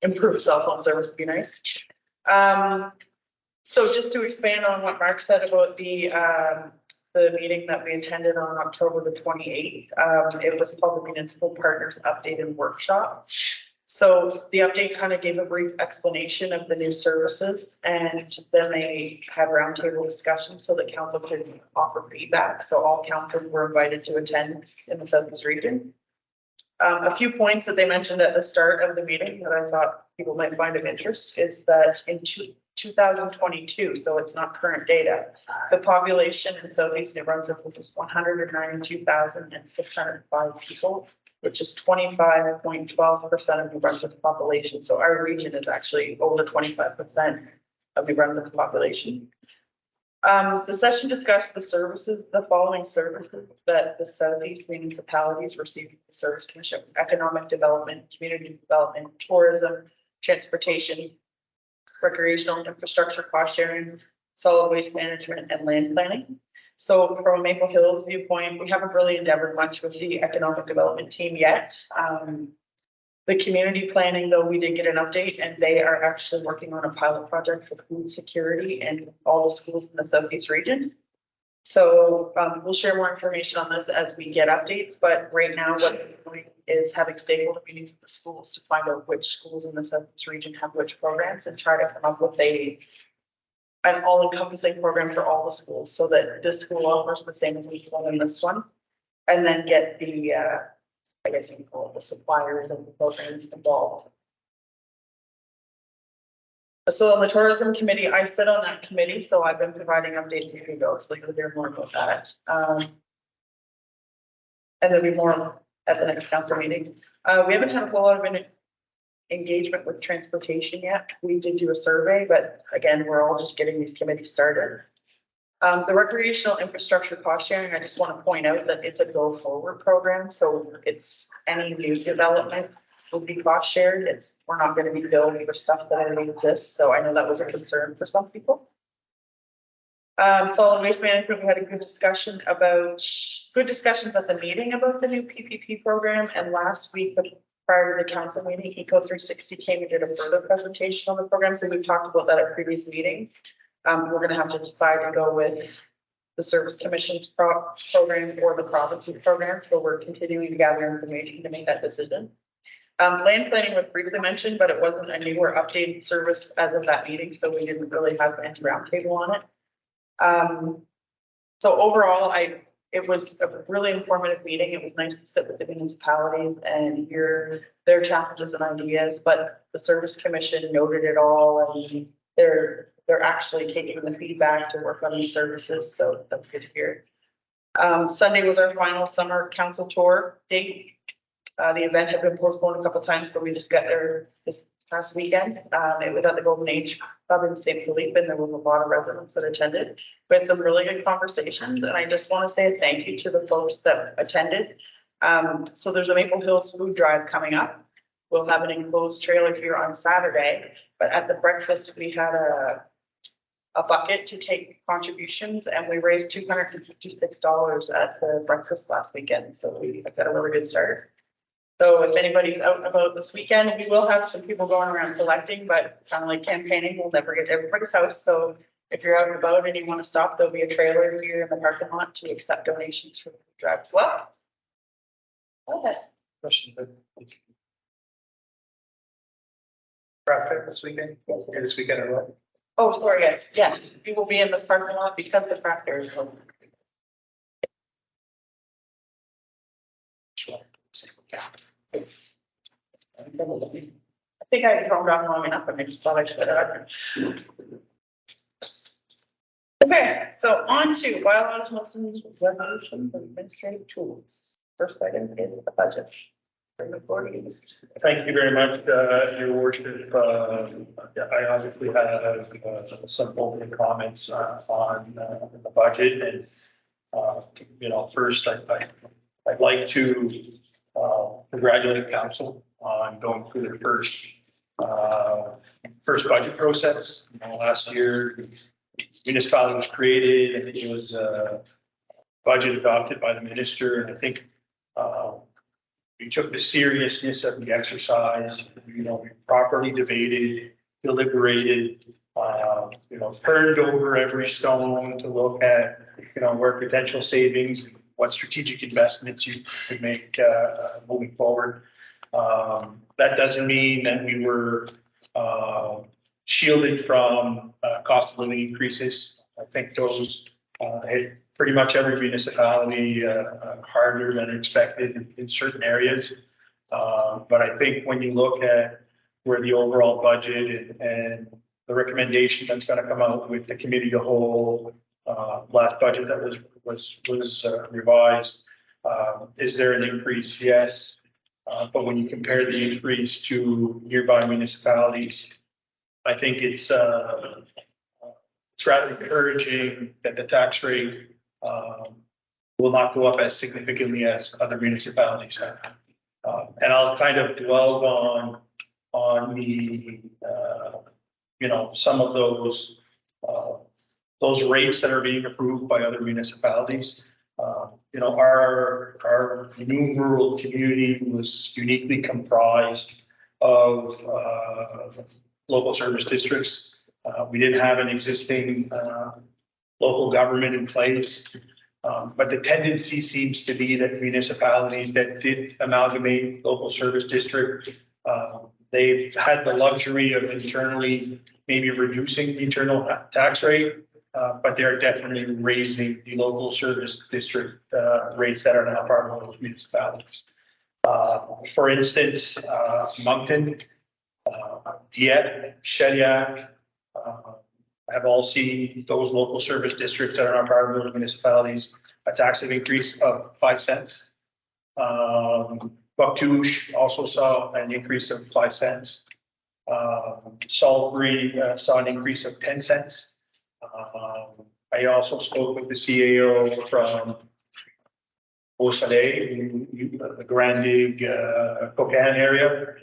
improved cell phone service would be nice. So just to expand on what Mark said about the meeting that we attended on October the 28th, it was called the Municipal Partners Update and Workshop. So the update kind of gave a brief explanation of the new services, and then they had roundtable discussions so that council could offer feedback. So all councils were invited to attend in the Southeast region. A few points that they mentioned at the start of the meeting that I thought people might find of interest is that in 2022, so it's not current data, the population in Southeast New Brunswick was 192,605 people, which is 25.12% of New Brunswick's population. So our region is actually over 25% of New Brunswick's population. The session discussed the following services that the Southeast municipalities receive from the Service Commission: economic development, community development, tourism, transportation, recreational infrastructure, cost sharing, solid waste management, and land planning. So from a Maple Hills viewpoint, we haven't really endeavored much with the economic development team yet. The community planning, though, we did get an update, and they are actually working on a pilot project for food security in all the schools in the Southeast region. So we'll share more information on this as we get updates, but right now what we're doing is having stakeholder meetings with the schools to find out which schools in the Southeast region have which programs and try to come up with an all-encompassing program for all the schools so that this school offers the same as this one and this one, and then get the I guess you can call it the suppliers and the programs involved. So on the tourism committee, I sit on that committee, so I've been providing updates as we go, so you'll hear more about that. And there'll be more at the next council meeting. We haven't had a whole lot of engagement with transportation yet. We did do a survey, but again, we're all just getting these committees started. The recreational infrastructure cost sharing, I just want to point out that it's a go forward program. So it's any new development will be cost shared. We're not going to be billed for stuff that already exists. So I know that was a concern for some people. Solid waste management, we had a good discussions at the meeting about the new PPP program. And last week, prior to the council meeting, Eco 360 came and did a further presentation on the program. So we've talked about that at previous meetings. We're going to have to decide to go with the Service Commission's program or the province's program. So we're continuing to gather information to make that decision. Land planning was briefly mentioned, but it wasn't a new or updated service as of that meeting. So we didn't really have any roundtable on it. So overall, it was a really informative meeting. It was nice to sit with the municipalities and hear their challenges and ideas, but the Service Commission noted it all, and they're actually taking the feedback to work on these services. So that's good to hear. Sunday was our final summer council tour date. The event had been postponed a couple of times, so we just got there this past weekend. It was at the Golden Age Club in St. Philippe, and there was a lot of residents that attended. We had some really good conversations, and I just want to say thank you to the folks that attended. So there's a Maple Hills food drive coming up. We'll have an enclosed trailer here on Saturday, but at the breakfast, we had a bucket to take contributions, and we raised $256 at the breakfast last weekend. So we got a really good start. So if anybody's out and about this weekend, we will have some people going around collecting, but kind of like campaigning, we'll never get to everybody's house. So if you're out and about and you want to stop, there'll be a trailer here in the parking lot to accept donations for the drive as well. Okay. Question. Traffic this weekend? Yes. This weekend or what? Oh, sorry, yes, yes. We will be in this parking lot because the tractor is open. I think I had thrown down long enough and I just thought I should have. Okay, so on to bylaws, motions, resolutions, and administrative tools. First item is the budget. Thank you very much, Your Worship. I obviously have some opening comments on the budget, and first I I'd like to congratulate council on going through their first budget process. You know, last year, municipality was created and it was budget adopted by the minister. And I think we took the seriousness of the exercise, you know, we properly debated, deliberated, you know, turned over every stone to look at, you know, where potential savings, what strategic investments you could make moving forward. That doesn't mean that we were shielded from cost of living increases. I think those hit pretty much every municipality harder than expected in certain areas. But I think when you look at where the overall budget and the recommendation that's going to come out with the committee to whole last budget that was revised, is there an increase? Yes. But when you compare the increase to nearby municipalities, I think it's rather encouraging that the tax rate will not go up as significantly as other municipalities have. And I'll kind of dwell on the you know, some of those rates that are being approved by other municipalities. You know, our new rural community was uniquely comprised of local service districts. We didn't have an existing local government in place. But the tendency seems to be that municipalities that did amalgamate local service district, they've had the luxury of internally maybe reducing the internal tax rate, but they're definitely raising the local service district rates that are now part of those municipalities. For instance, Moncton, Dieppe, Shediac, have all seen those local service districts that are not part of those municipalities, a tax increase of 5 cents. Bouctouche also saw an increase of 5 cents. Salisbury saw an increase of 10 cents. I also spoke with the CAO from Beausoleil, the Grandig, Cocan area.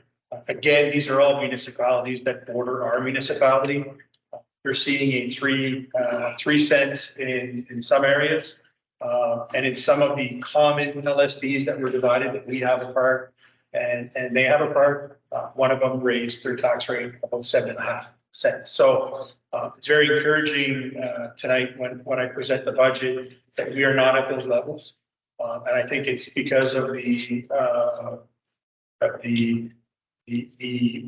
Again, these are all municipalities that border our municipality. You're seeing a 3 cents in some areas. And in some of the common LSDs that were divided, that we have a part and they have a part, one of them raised their tax rate about 7.5 cents. So it's very encouraging tonight when I present the budget that we are not at those levels. And I think it's because of the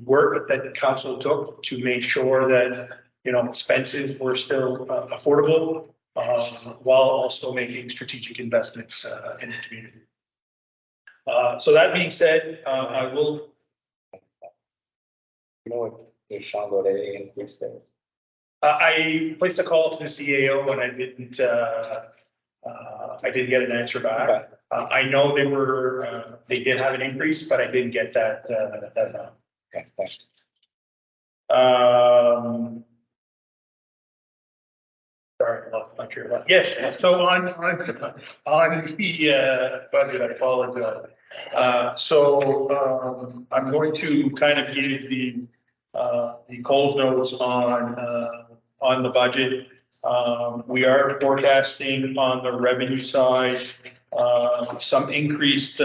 work that the council took to make sure that, you know, expenses were still affordable, while also making strategic investments in the community. So that being said, I will. You know, if Sean got any increase there. I placed a call to the CAO and I didn't get an answer back. Okay. I know they did have an increase, but I didn't get that amount. Okay, thanks. Sorry, I lost my train of thought. Yes, so on the budget, I apologize. So I'm going to kind of give the Coles notes on the budget. We are forecasting on the revenue side some increased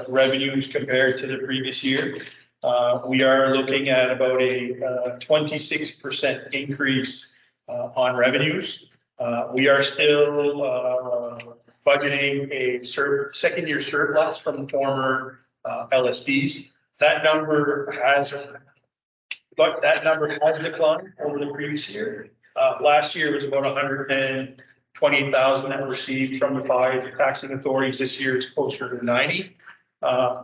revenues compared to the previous year. We are looking at about a 26% increase on revenues. We are still budgeting a second year surplus from former LSDs. That number has declined over the previous year. Last year was about 120,000 that were received from the 5 taxing authorities. This year it's closer to 90,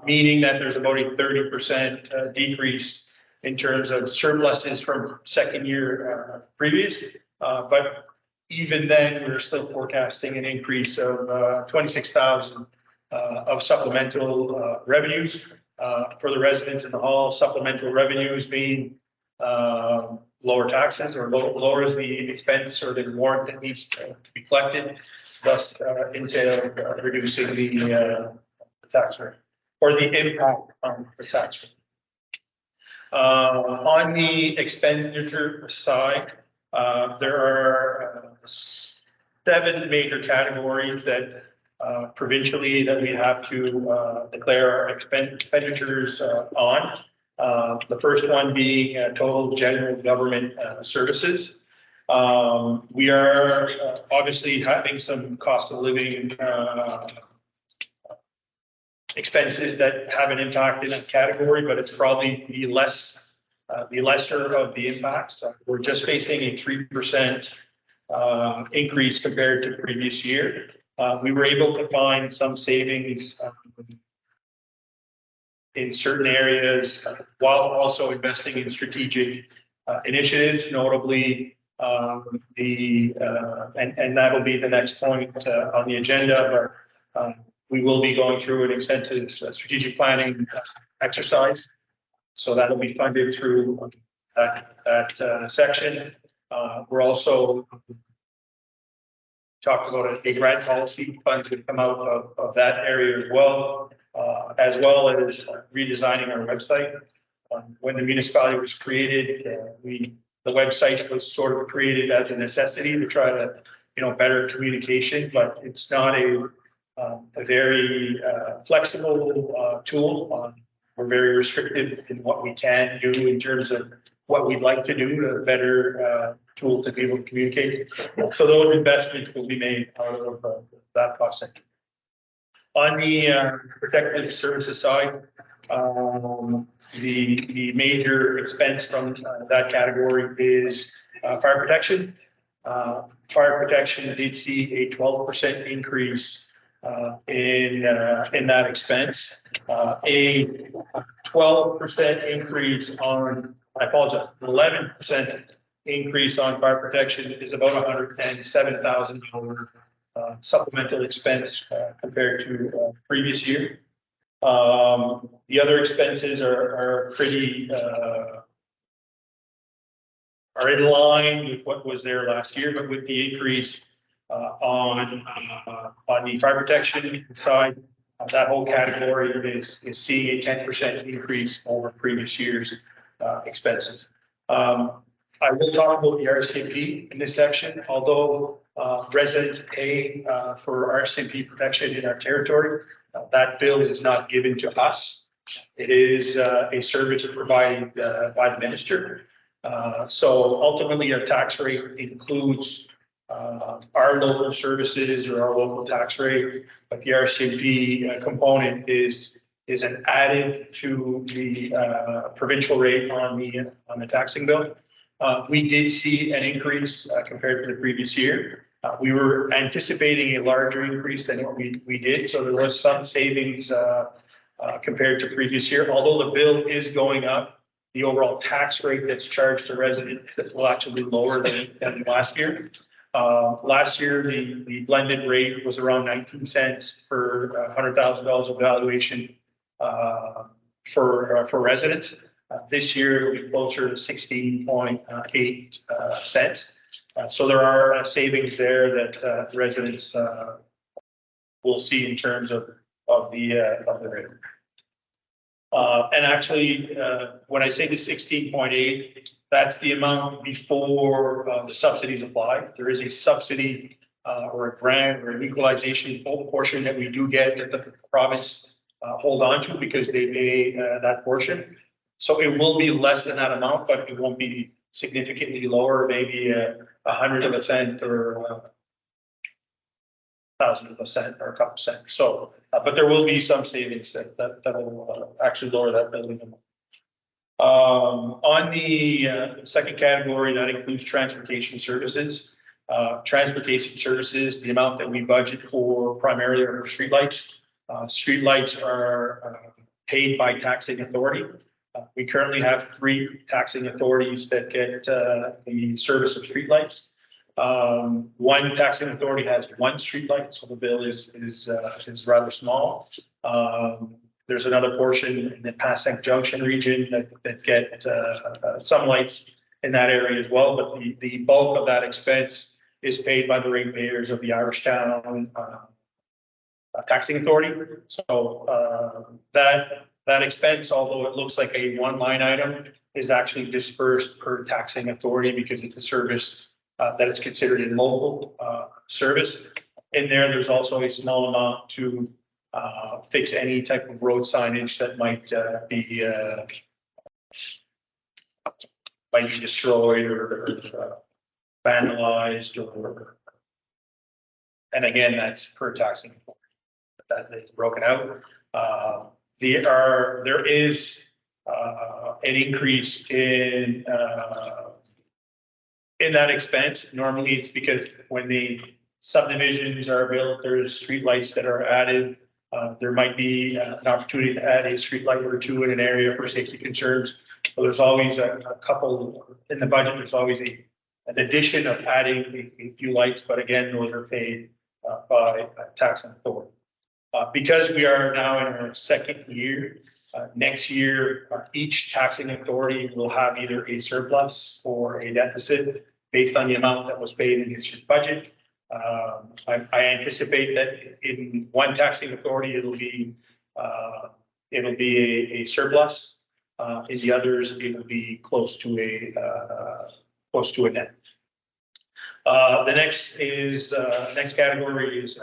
meaning that there's about a 30% decrease in terms of surpluses from second year previous. But even then, we're still forecasting an increase of 26,000 of supplemental revenues for the residents in the hall. Supplemental revenues mean lower taxes or lowers the expense or the warrant that needs to be collected. thus entail reducing the tax rate or the impact on the tax rate. On the expenditure side, there are 7 major categories that provincially that we have to declare our expenditures on. The first one being total general government services. We are obviously having some cost of living expenses that have an impact in that category, but it's probably the lesser of the impacts. We're just facing a 3% increase compared to previous year. We were able to find some savings in certain areas while also investing in strategic initiatives, notably and that'll be the next point on the agenda. But we will be going through an extensive strategic planning exercise, so that'll be funded through that section. We're also talked about a grant policy funds would come out of that area as well as redesigning our website. When the municipality was created, the website was sort of created as a necessity to try to, better communication, but it's not a very flexible tool. We're very restricted in what we can do in terms of what we'd like to do, a better tool to be able to communicate. So those investments will be made out of that cost center. On the protective services side, the major expense from that category is fire protection. Fire protection did see a 12% increase in that expense. A 12% increase on, I apologize, 11% increase on fire protection is about $107,000 supplemental expense compared to previous year. The other expenses are pretty are in line with what was there last year, but with the increase on the fire protection side, that whole category is seeing a 10% increase over previous year's expenses. I will talk about the RCMP in this section. Although residents pay for RCMP protection in our territory, that bill is not given to us. It is a service provided by the minister. So ultimately, our tax rate includes our local services or our local tax rate, but the RCMP component is an added to the provincial rate on the taxing bill. We did see an increase compared to the previous year. We were anticipating a larger increase than what we did, so there was some savings compared to previous year. Although the bill is going up, the overall tax rate that's charged to residents will actually be lower than last year. Last year, the blended rate was around 19 cents per $100,000 of valuation for residents. This year, it'll be closer to 16.8 cents. So there are savings there that residents will see in terms of the rate. And actually, when I say the 16.8, that's the amount before the subsidies apply. There is a subsidy or a grant or an equalization portion that we do get that the province hold on to because they pay that portion. So it will be less than that amount, but it won't be significantly lower, maybe 100 cents or 1,000 cents or a couple cents. So, but there will be some savings that will actually lower that building amount. On the second category, that includes transportation services. Transportation services, the amount that we budget for primarily are streetlights. Streetlights are paid by taxing authority. We currently have 3 taxing authorities that get the service of streetlights. One taxing authority has 1 streetlight, so the bill is rather small. There's another portion in the Passac Junction region that get some lights in that area as well, but the bulk of that expense is paid by the ratepayers of the Irishtown taxing authority. So that expense, although it looks like a one line item, is actually dispersed per taxing authority because it's a service that is considered a local service. In there's also a small amount to fix any type of road signage that might be destroyed or vandalized or, and again, that's per taxing. That is broken out. There is an increase in that expense. Normally it's because when the subdivisions are built, there's streetlights that are added. There might be an opportunity to add a streetlight or two in an area for safety concerns. So there's always a couple in the budget. There's always an addition of adding a few lights, but again, those are paid by tax authority. Because we are now in our second year, next year, each taxing authority will have either a surplus or a deficit based on the amount that was paid in this year's budget. I anticipate that in one taxing authority, it'll be a surplus. In the others, it will be close to a net. The next category is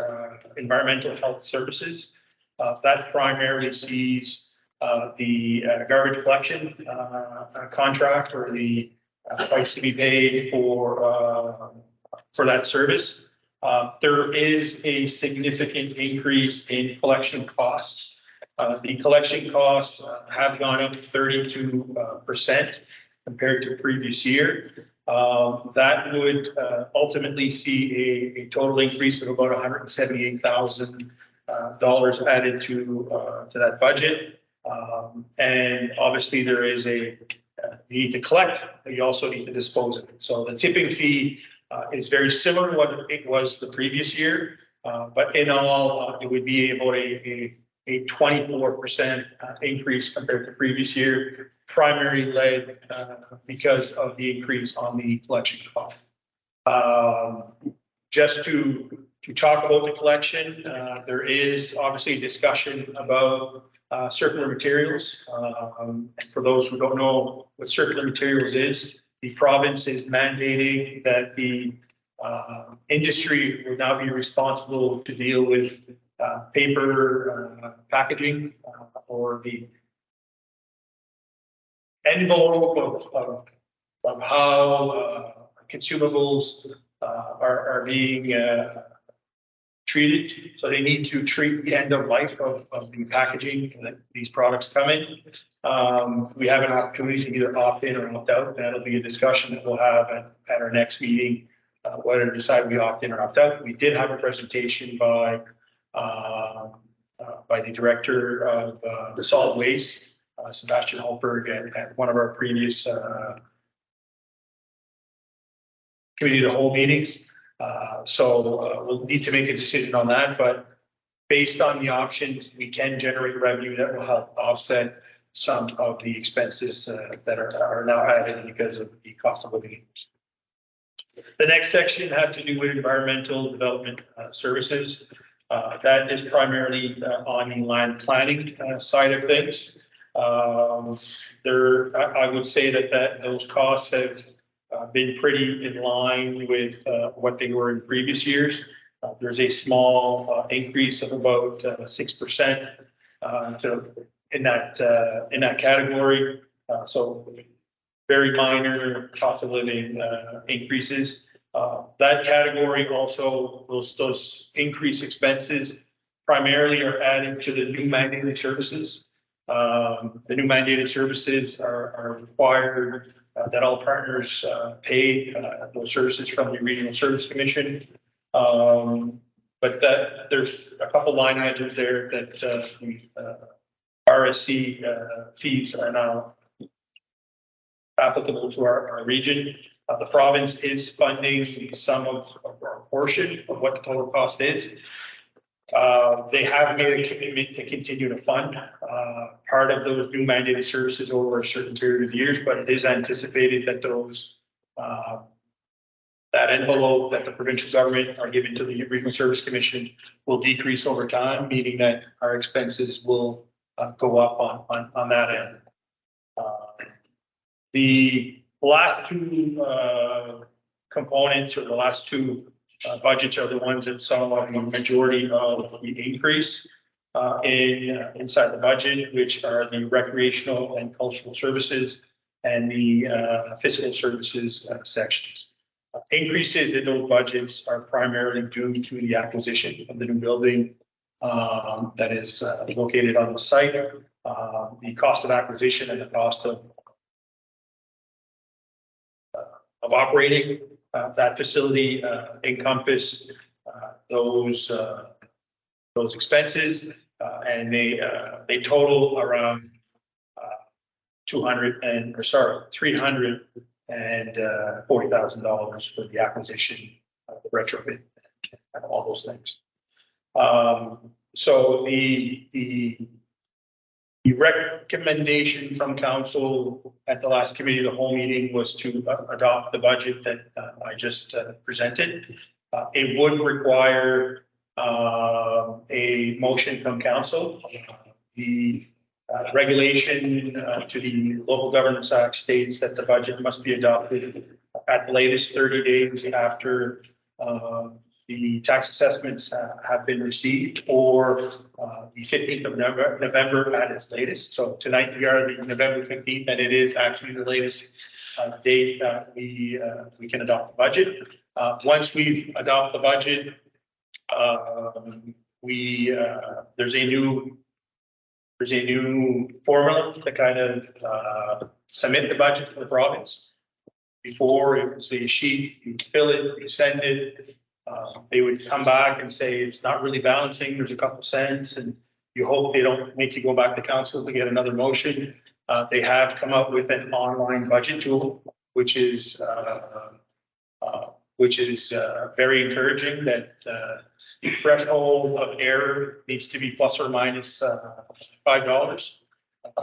environmental health services. That primarily sees the garbage collection contract or the price to be paid for that service. There is a significant increase in collection costs. The collection costs have gone up 32% compared to previous year. That would ultimately see a total increase of about $178,000 added to that budget. And obviously there is you need to collect, but you also need to dispose of it. So the tipping fee is very similar to what it was the previous year, but in all, it would be about a 24% increase compared to previous year, primarily led because of the increase on the collection cost. Just to talk about the collection, there is obviously a discussion about circular materials. For those who don't know what circular materials is, the province is mandating that the industry will now be responsible to deal with paper packaging or the envelope of how consumables are being treated. So they need to treat the end of life of the packaging that these products come in. We have an opportunity to either opt in or opt out. That'll be a discussion that we'll have at our next meeting, whether to decide we opt in or opt out. We did have a presentation by the director of the solid waste, Sebastian Holberg, at one of our previous committee of the whole meetings. So we'll need to make a decision on that, but based on the options, we can generate revenue that will help offset some of the expenses that are now added because of the cost of living. The next section has to do with environmental development services. That is primarily on the land planning side of things. I would say that those costs have been pretty in line with what they were in previous years. There's a small increase of about 6% in that category. So very minor cost of living increases. That category also, those increased expenses primarily are added to the new mandated services. The new mandated services are required that all partners pay those services from the Regional Service Commission. But there's a couple line items there that the RSC fees are now applicable to our region. The province is funding some of our portion of what the total cost is. They have made a commitment to continue to fund part of those new mandated services over a certain period of years, but it is anticipated that those that envelope that the provincial government are giving to the Regional Service Commission will decrease over time, meaning that our expenses will go up on that end. The last two components, or the last two budgets, are the ones that saw the majority of the increase inside the budget, which are the recreational and cultural services and the fiscal services sections. Increases in those budgets are primarily due to the acquisition of the new building that is located on the site. The cost of acquisition and the cost of operating that facility encompass those expenses, and they total around $340,000 for the acquisition, the retrofit, and all those things. So the recommendation from council at the last committee of the whole meeting was to adopt the budget that I just presented. It would require a motion from council. The regulation to the Local Governance Act states that the budget must be adopted at the latest 30 days after the tax assessments have been received, or the 15th of November at its latest. So tonight we are the November 15th, and it is actually the latest date that we can adopt the budget. Once we adopt the budget, there's a new formula to kind of submit the budget to the province. Before, it was a sheet, you fill it, you send it. They would come back and say it's not really balancing, there's a couple cents, and you hope they don't make you go back to council to get another motion. They have come up with an online budget tool, which is very encouraging. That the threshold of error needs to be plus or minus $5.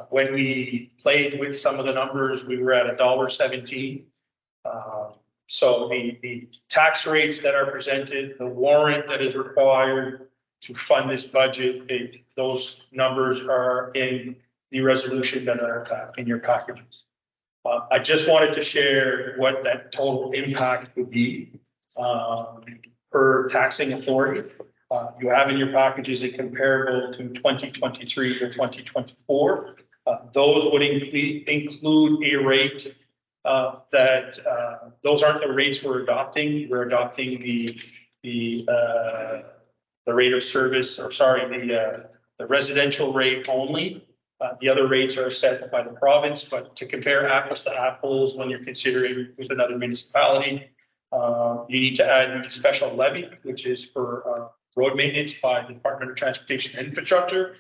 When we played with some of the numbers, we were at $1.17. So the tax rates that are presented, the warrant that is required to fund this budget, those numbers are in the resolution that are in your packages. I just wanted to share what that total impact would be per taxing authority. You have in your packages a comparable to 2023 to 2024. Those would include a rate that those aren't the rates we're adopting. We're adopting the rate of service, or sorry, the residential rate only. The other rates are set by the province, but to compare apples to apples, when you're considering with another municipality, you need to add the special levy, which is for road maintenance by the Department of Transportation and Infrastructure.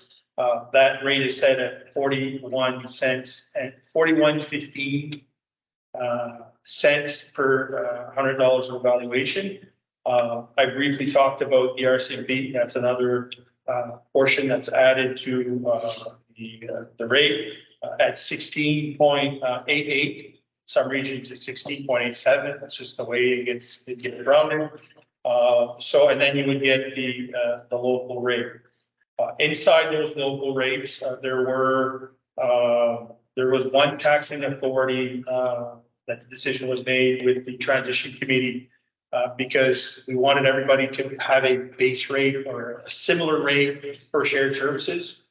That rate is set at 41 cents and 41.15 cents per $100 of valuation. I briefly talked about the RCMP. That's another portion that's added to the rate at 16.88. Some regions it's 16.87. That's just the way it gets rounded. So, and then you would get the local rate. Inside those local rates, there was one taxing authority that the decision was made with the transition committee because we wanted everybody to have a base rate or a similar rate for shared services.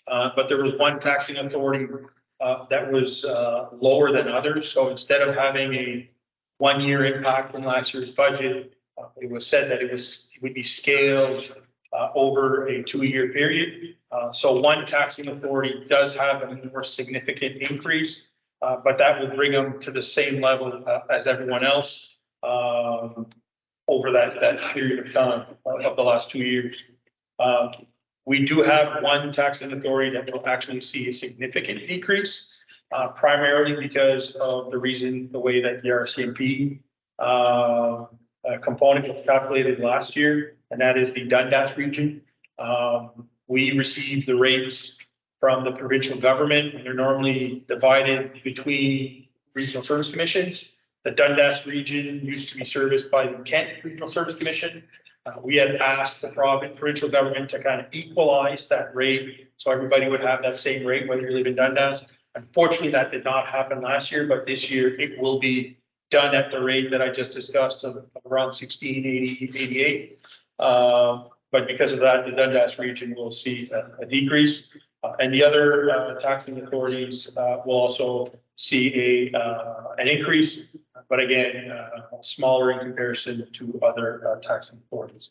But there was one taxing authority that was lower than others. So instead of having a 1 year impact in last year's budget, it was said that it would be scaled over a 2 year period. So one taxing authority does have a more significant increase, but that will bring them to the same level as everyone else over that period of time of the last 2 years. We do have one taxing authority that will actually see a significant decrease, primarily because of the way that the RCMP component was calculated last year, and that is the Dundas region. We receive the rates from the provincial government, and they're normally divided between regional service commissions. The Dundas region used to be serviced by the Kent Regional Service Commission. We had asked the provincial government to kind of equalize that rate, so everybody would have that same rate, whether you live in Dundas. Unfortunately, that did not happen last year, but this year it will be done at the rate that I just discussed of around 16.88. But because of that, the Dundas region will see a decrease. And the other taxing authorities will also see an increase, but again, smaller in comparison to other taxing authorities.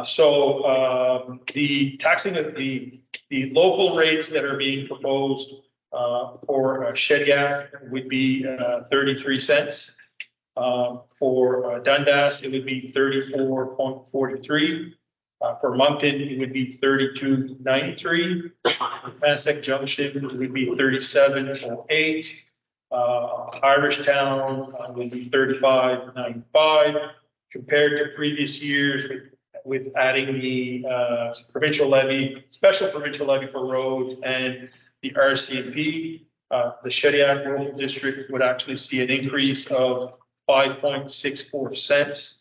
So the taxing of the local rates that are being proposed for Shediac would be 33 cents. For Dundas, it would be 34.43. For Moncton, it would be 32.93. Massac Junction would be 37.08. Irishtown would be 35.95. Compared to previous years with adding the provincial levy, special provincial levy for roads and the RCMP, the Shediac Rural District would actually see an increase of 5.64 cents.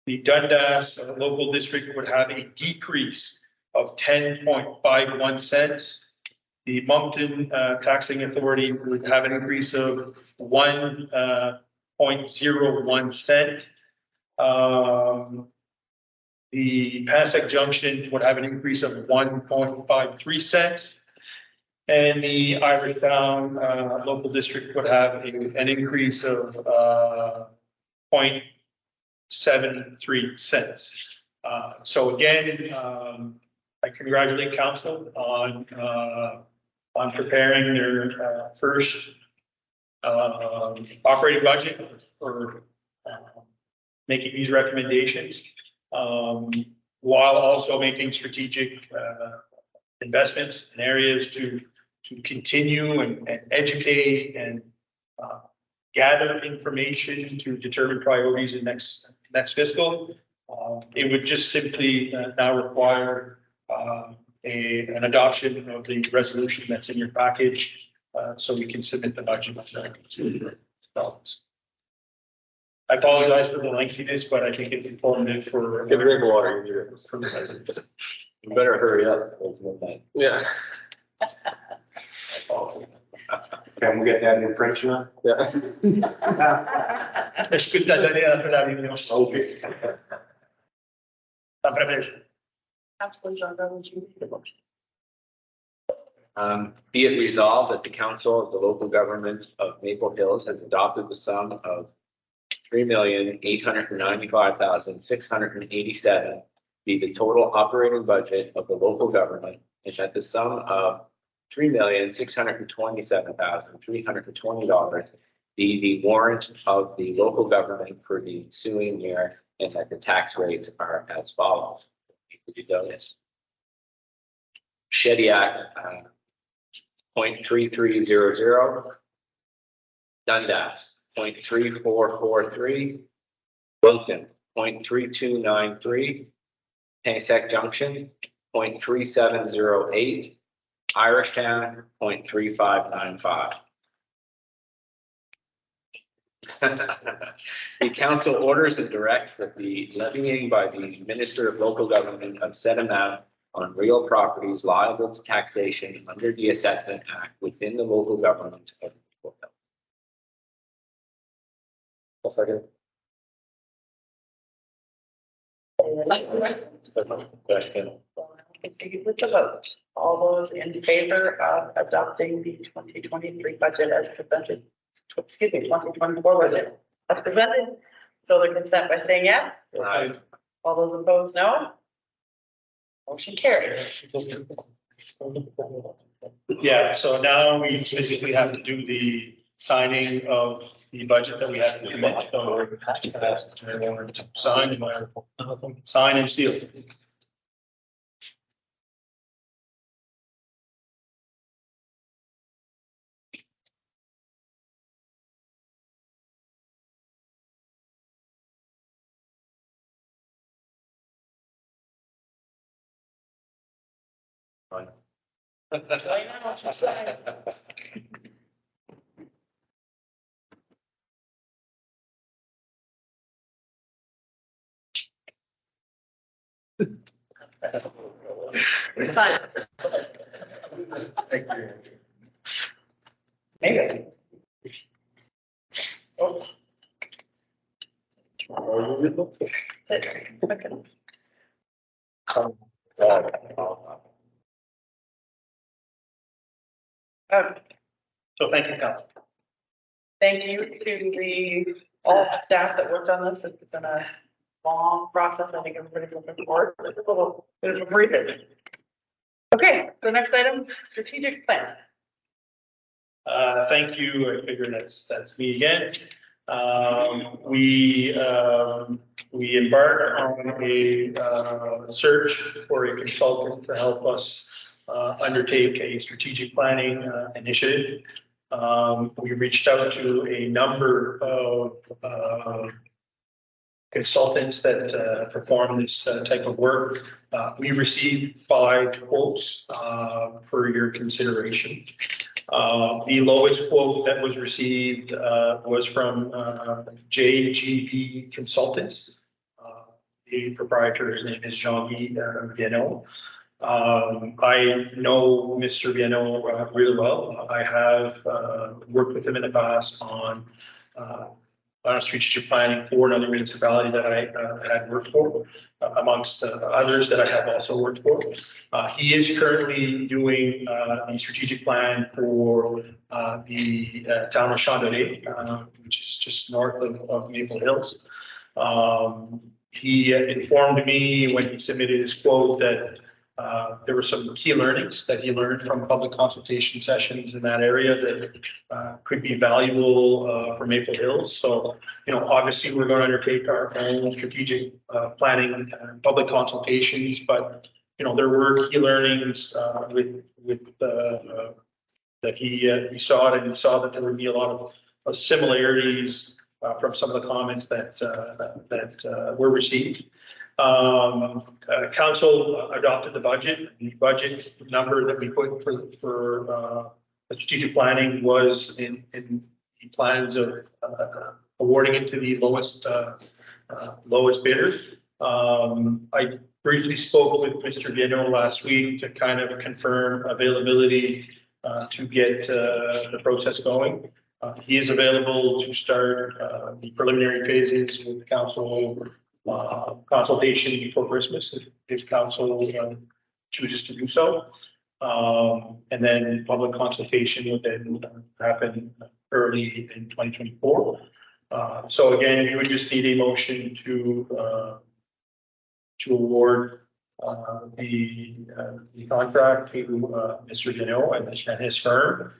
The Dundas local district would have a decrease of 10.51 cents. The Moncton taxing authority would have an increase of 1.01 cent. The Passac Junction would have an increase of 1.53 cents. And the Irishtown local district would have an increase of 0.73 cents. So again, I congratulate council on preparing their first operating budget for making these recommendations, while also making strategic investments in areas to continue and educate and gather information to determine priorities in next fiscal. It would just simply now require an adoption of the resolution that's in your package, so we can submit the budget to the balance. I apologize for the lengthiness, but I think it's informative for. Get drink water. For the citizens. You better hurry up. Yeah. Can we get that in French now? Yeah. Est-ce que tu as donné un peu la réunion? Ok. Après, Absolutely, John, would you read the motion? Be it resolved that the council of the local government of Maple Hills has adopted the sum of $3,895,687 be the total operating budget of the local government, and that the sum of $3,627,320 be the warrant of the local government for the ensuing year, and that the tax rates are as follows. Could you notice? Shediac, 0.3300. Dundas, 0.3443. Moncton, 0.3293. Passac Junction, 0.3708. Irishtown, 0.3595. The council orders and directs that the levying by the Minister of Local Government of said amount on real properties liable to taxation under the Assessment Act within the local government of Maple Hills. A second. Question. Proceed with the vote. All those in favor of adopting the 2023 budget as presented, excuse me, 2024 budget as presented, show their consent by saying yes. Aye. All those opposed, no. Motion carried. yeah, so now we physically have to do the signing of the budget that we have to commit. So ask everyone to sign and seal. Fine. Maybe. Oh, that's it. Okay. So thank you, Council. Thank you to all the staff that worked on this. It's been a long process. I think everybody's looking forward. It's a little bit of a breather. Okay, so next item, strategic plan. Thank you. I figure that's me again. We embarked on a search for a consultant to help us undertake a strategic planning initiative. We reached out to a number of consultants that perform this type of work. We received 5 quotes for your consideration. The lowest quote that was received was from JGB Consultants. The proprietor's name is Jean-Guy Viano. I know Mr. Viano really well. I have worked with him in the past on strategic planning for another municipality that I had worked for, amongst others that I have also worked for. He is currently doing the strategic plan for the town of Chandelier, which is just north of Maple Hills. He informed me when he submitted his quote that there were some key learnings that he learned from public consultation sessions in that area that could be valuable for Maple Hills. So, obviously we're going to undertake our own strategic planning and public consultations, but, there were key learnings that he saw it, and he saw that there would be a lot of similarities from some of the comments that were received. Council adopted the budget number that we put for strategic planning was in the plans of awarding it to the lowest bidder. I briefly spoke with Mr. Viano last week to kind of confirm availability to get the process going. He is available to start the preliminary phases with council consultation before Christmas if council chooses to do so. And then public consultation would then happen early in 2024. So again, you would just need a motion to award the contract to Mr. Viano and his firm,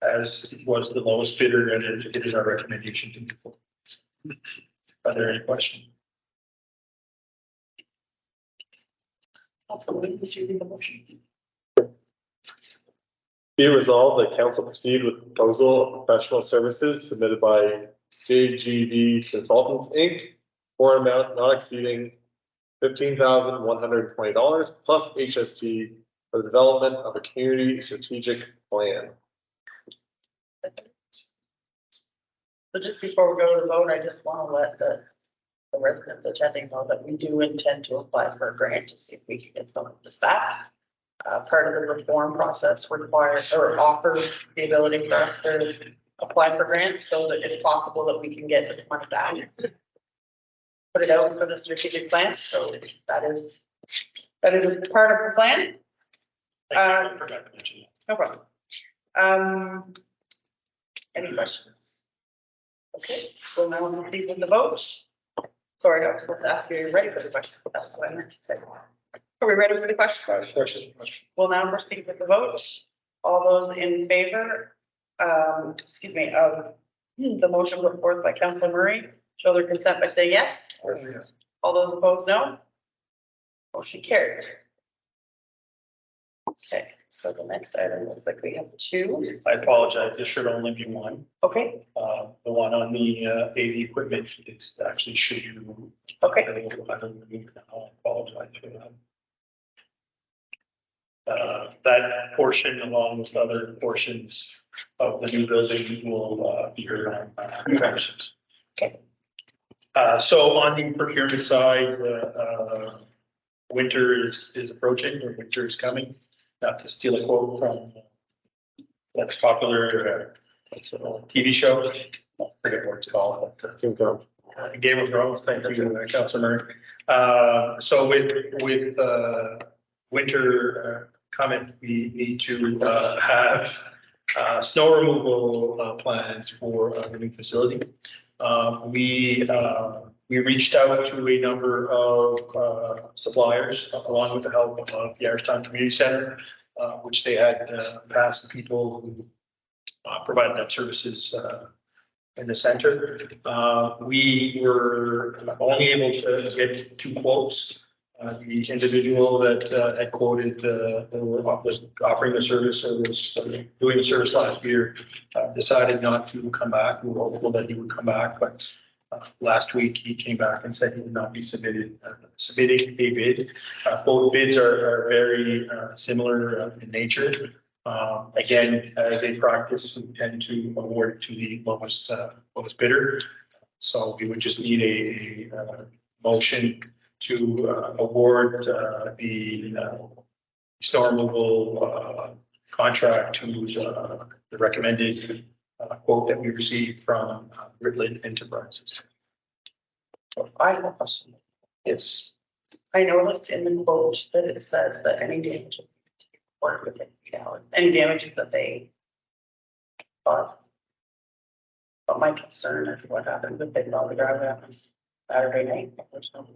as was the lowest bidder, and it is our recommendation to move forward. Are there any questions? Absolutely, Mr. Reading the motion. Be it resolved that council proceed with the proposal of professional services submitted by JGV Consultants, Inc. for an amount not exceeding $15,120 plus HST for the development of a community strategic plan. So just before we go to the vote, I just want to let the residents attending know that we do intend to apply for a grant to see if we can get some of this back. Part of the reform process requires or offers the ability for us to apply for grants so that it's possible that we can get this money back. Put it out for the strategic plan. So that is a part of the plan. I forgot to mention that. No problem. Any questions? Okay, we'll now proceed with the vote. Sorry, I was supposed to ask you, are you ready for the question? That's what I meant to say. Are we ready for the question? Question. We'll now proceed with the vote. All those in favor, of the motion put forth by Councilor Murray, show their consent by saying yes. Yes. All those opposed, no. Motion carried. Okay, so the next item looks like we have 2. I apologize. There should only be one. Okay, The one on the AV equipment, it's actually should you. okay. I apologize for that. That portion, along with other portions of the new building, will be heard on questions. Okay. So on the procurement side, winter is approaching, or winter is coming. Not to steal a quote from that's popular, it's a TV show. I forget what it's called, but Game of Thrones, thank you, Councilor Murray. So with winter coming, we need to have snow removal plans for the new facility. We reached out to a number of suppliers, along with the help of the Yarstown Community Center, which they had passed the people who provided that services in the center. We were only able to get 2 quotes. The individual that had quoted, was offering the service or was doing the service last year, decided not to come back. We were hopeful that he would come back, but last week he came back and said he would not be submitting a bid. Both bids are very similar in nature. Again, as a practice, we tend to award to the lowest bidder. So we would just need a motion to award the snow removal contract to the recommended quote that we received from Ridland Enterprises. I have a question. I noticed in the quote that it says that any damage or within, any damages that they caused. But my concern is what happened if they brought the driveway up on Saturday night. There's no,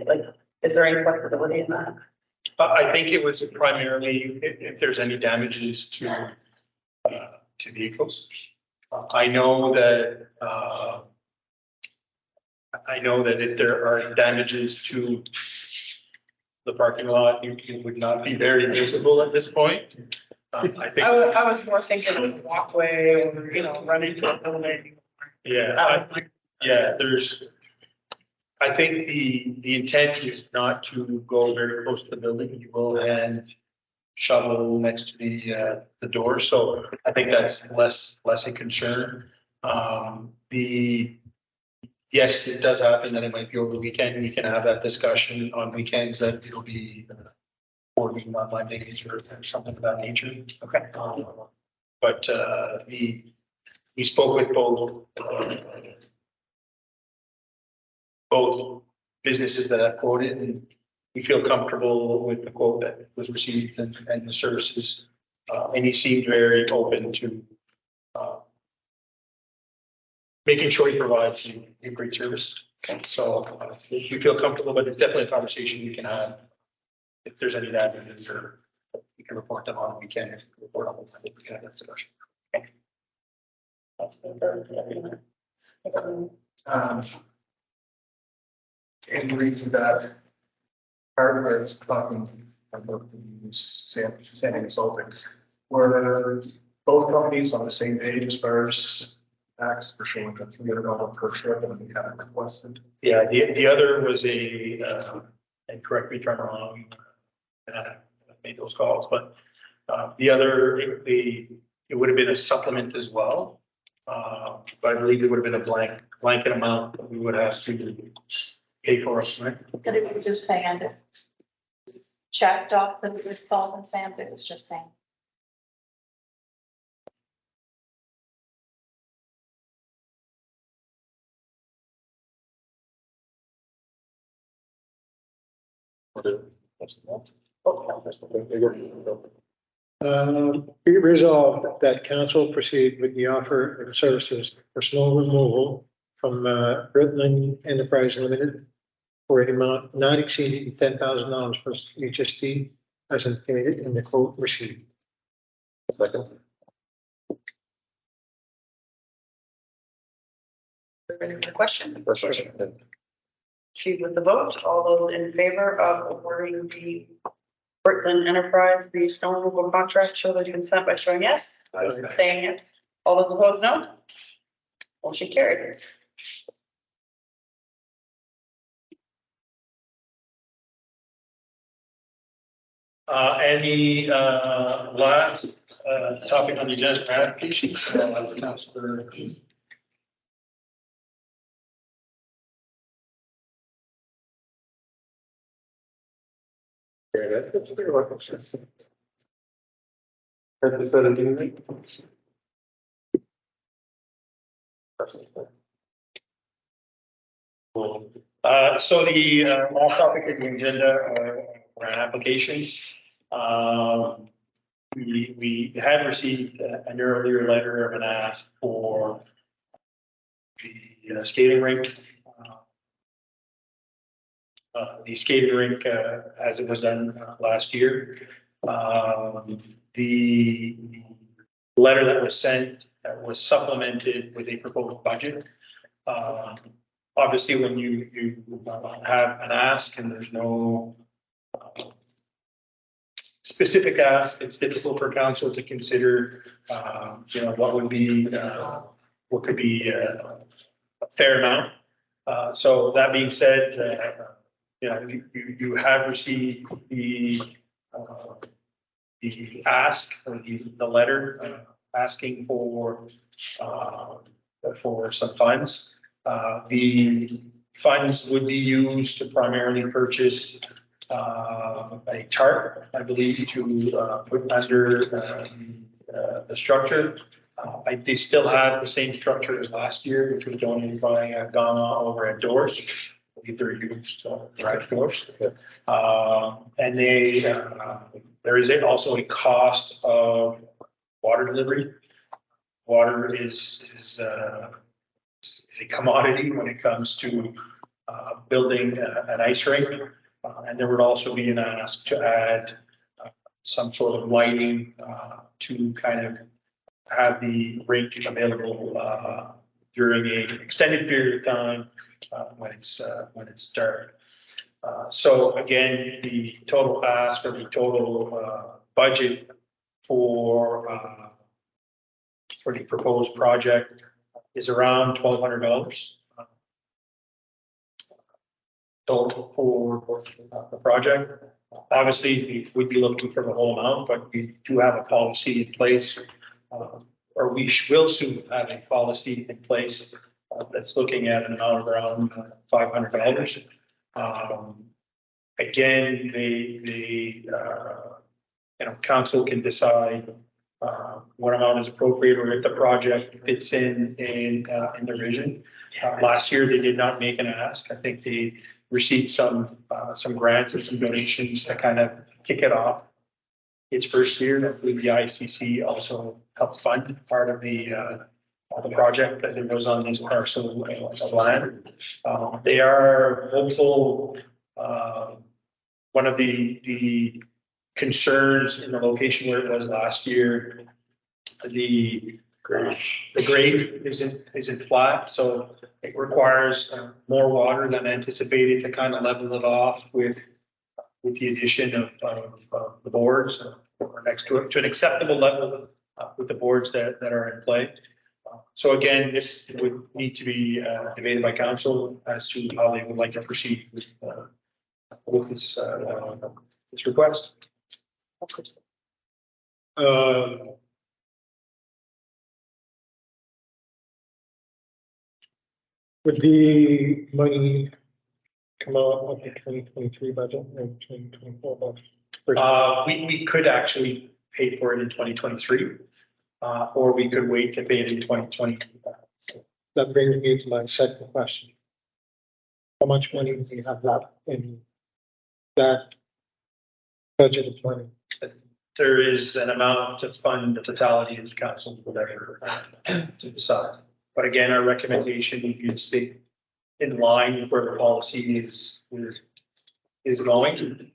like, is there any flexibility in that? I think it was primarily if there's any damages to vehicles. I know that if there are damages to the parking lot, it would not be very visible at this point. I think. I was more thinking of walkway or, running to a building. Yeah, I think the intent is not to go very close to the building. You will hand shovel next to the door, so I think that's less a concern. Yes, it does happen that it might be over the weekend. We can have that discussion on weekends that it'll be working on Mondays or something of that nature. Okay. But we spoke with both businesses that have quoted, and we feel comfortable with the quote that was received and the services. And he seemed very open to making sure he provides a great service. So we feel comfortable, but it's definitely a conversation we can have. If there's any damages, or we can report them on the weekend, if we report on them, I think we can have that discussion. That's very good. In reading that, part of it is talking about the sanding is open. Were both companies on the same page as far as tax for showing the $300 per trip and we had it requested? Yeah, the other was and correct me if I'm wrong, I made those calls, but the other, it would have been a supplement as well. But I believe it would have been a blanket amount that we would have to pay for us, right? But it was just sand. It was checked off that it was salt and sand, it was just sand. Be resolved that council proceed with the offer of services for snow removal from Ridland Enterprise Limited for an amount not exceeding $10,000 per HST as indicated in the quote received. Second. Ready for the question? Question. Proceed with the vote. All those in favor of awarding the Portland Enterprise the snow removal contract show their consent by showing yes. Saying yes. All those opposed, no. Motion carried. Any last topic on the agenda applications? Councilor. right? That's pretty much. Have they said anything? So the last topic of the agenda around applications. We had received an earlier letter of an ask for the skating rink. The skating rink, as it was done last year. The letter that was sent was supplemented with a proposed budget. Obviously, when you have an ask and there's no specific ask, it's difficult for council to consider, what would be, what could be a fair amount. So that being said, you have received the ask or the letter asking for some funds. The funds would be used to primarily purchase a tarp, I believe, to put under the structure. They still have the same structure as last year, which was donated by Ghana over at Doors. I believe they're used drive doors. And there is also a cost of water delivery. Water is a commodity when it comes to building an ice rink. And there would also be an ask to add some sort of lighting to kind of have the rink available during an extended period of time when it's dark. So again, the total ask or the total budget for the proposed project is around $1,200 total for the project. Obviously, we'd be looking for the whole amount, but we do have a policy in place, or we will soon have a policy in place that's looking at an amount of around $500. Again, the council can decide what amount is appropriate or if the project fits in the vision. Last year, they did not make an ask. I think they received some grants and some donations to kind of kick it off its first year. I believe the ICC also helped fund part of the project as it was on this parcel of land. They are hopeful. One of the concerns in the location where it was last year, the grade isn't flat, so it requires more water than anticipated to kind of level it off with the addition of the boards or next to it to an acceptable level with the boards that are in play. So again, this would need to be debated by council as to how they would like to proceed with this request. Would the money come out of the 2023 budget or 2024 budget? We could actually pay for it in 2023, or we could wait to pay it in 2020. That brings me to my second question. How much money do we have left in that budget of money? There is an amount to fund the totality of the council, whatever to decide. But again, our recommendation would be to stay in line with where the policy is going,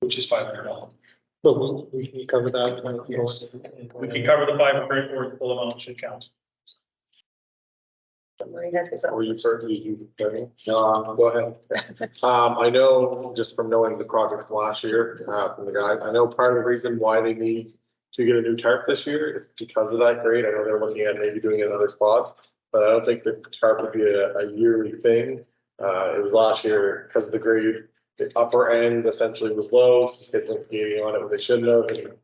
which is $500. But we can cover that. Yes. We can cover the 500 or the full amount should count. Were you first? No, go ahead. I know just from knowing the project from last year, from the guy, I know part of the reason why they need to get a new tarp this year is because of that grade. I know they're looking at maybe doing it in other spots, but I don't think the tarp would be a yearly thing. It was last year because of the grade. The upper end essentially was low, so kids went skating on it when they shouldn't have, and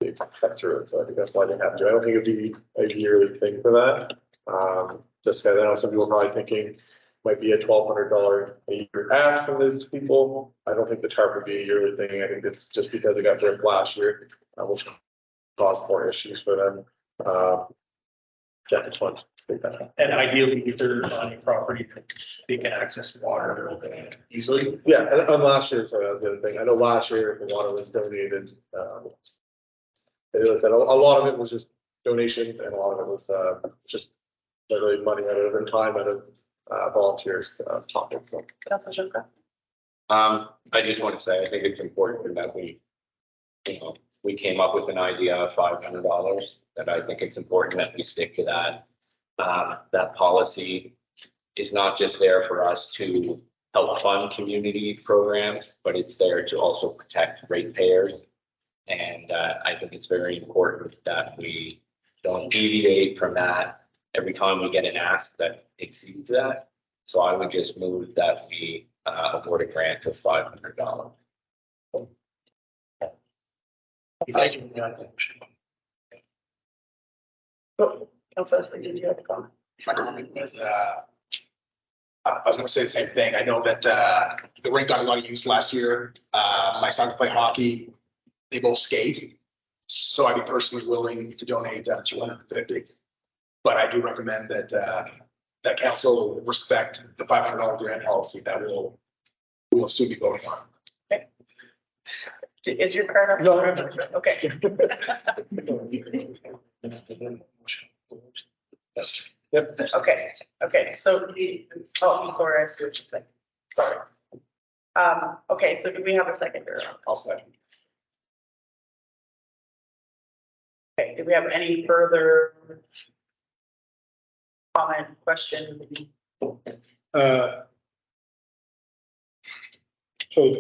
they cut through it. So I think that's why they have to. I don't think it'd be a yearly thing for that. Just because I know some people are probably thinking, might be a $1,200 a year ask from these people. I don't think the tarp would be a yearly thing. I think it's just because it got ripped last year, which caused more issues for them. Yeah, it's fun. And ideally, if they're on your property, they can access water easily. Yeah, and last year, sorry, that was the other thing. I know last year the water was donated. As I said, a lot of it was just donations and a lot of it was just literally money out of and time out of volunteers pockets. So. Councilor Shuka. I just want to say, I think it's important that we came up with an idea of $500, that I think it's important that we stick to that. That policy is not just there for us to help fund community programs, but it's there to also protect ratepayers. And I think it's very important that we don't deviate from that every time we get an ask that exceeds that. So I would just move that we award a grant of $500. Councilor, did you have a comment? My comment was, I was gonna say the same thing. I know that, the rink got a lot of use last year. My sons play hockey. They both skate. So I'd be personally willing to donate $250. But I do recommend that, that council respect the $500 grant policy that we will soon be voting on. Is your card on? No. Okay. Yep. Okay, so I'm sorry, I see what you're saying. Sorry. Okay, so do we have a seconder? I'll second. Okay, do we have any further comment, question? So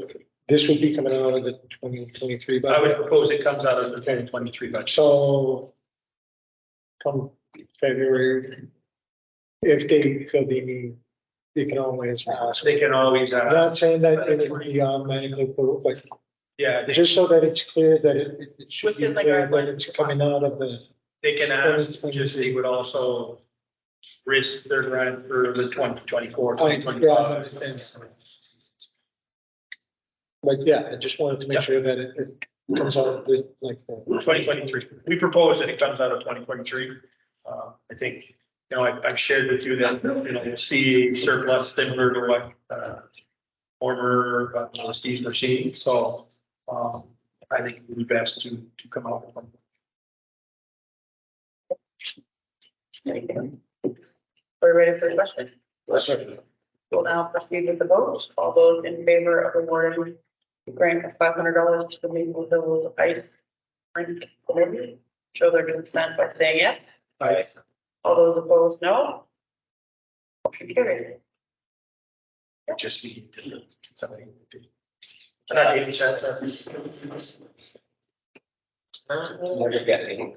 this would be coming out of the 2023 I would budget. propose it comes out of the 2023 budget. So come February, if they feel they need, they can always ask. They can always I'm ask. not saying that it would be automatically approved, but Yeah, just so that it's clear that it should be Within the clear that guidelines. it's coming out of the. they can ask, just they would also risk their grant for the 2024, Yeah, I 2025. understand. But yeah, I just wanted to make sure that it comes out with like. 2023. We propose that it comes out of 2023. I think, I've shared with you that, you'll see surplus similar to what former trustees were seeing. So I think it would be best to come out with them. We're ready for questions. We'll now proceed with the vote. All those in favor of awarding the grant of $500 to the Maple Hills Ice Rink Committee, show their consent by saying yes. Yes. All those opposed, no. Motion carried. Just need to somebody. We're just getting.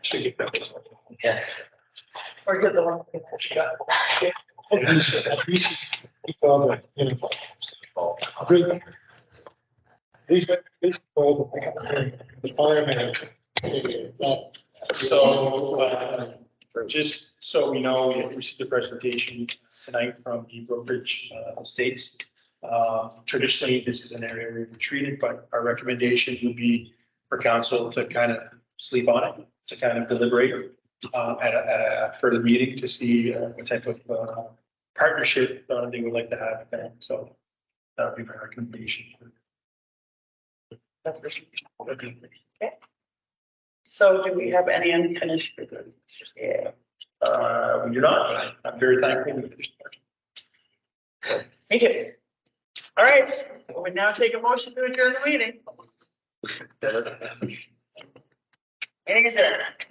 Should get that. Yes. Or get the one that she got. Good. These for the fireman. So, just so we know, we received a presentation tonight from the brokerage estates. Traditionally, this is an area we treated, but our recommendation would be for council to kind of sleep on it, to kind of deliberate at a further meeting to see what type of partnership they would like to have. So that would be my recommendation. Okay. So do we have any unfinished business? Yeah. We do not. I'm very thankful. Me too. All right, we now take a motion to adjourn the meeting. Meeting is adjourned.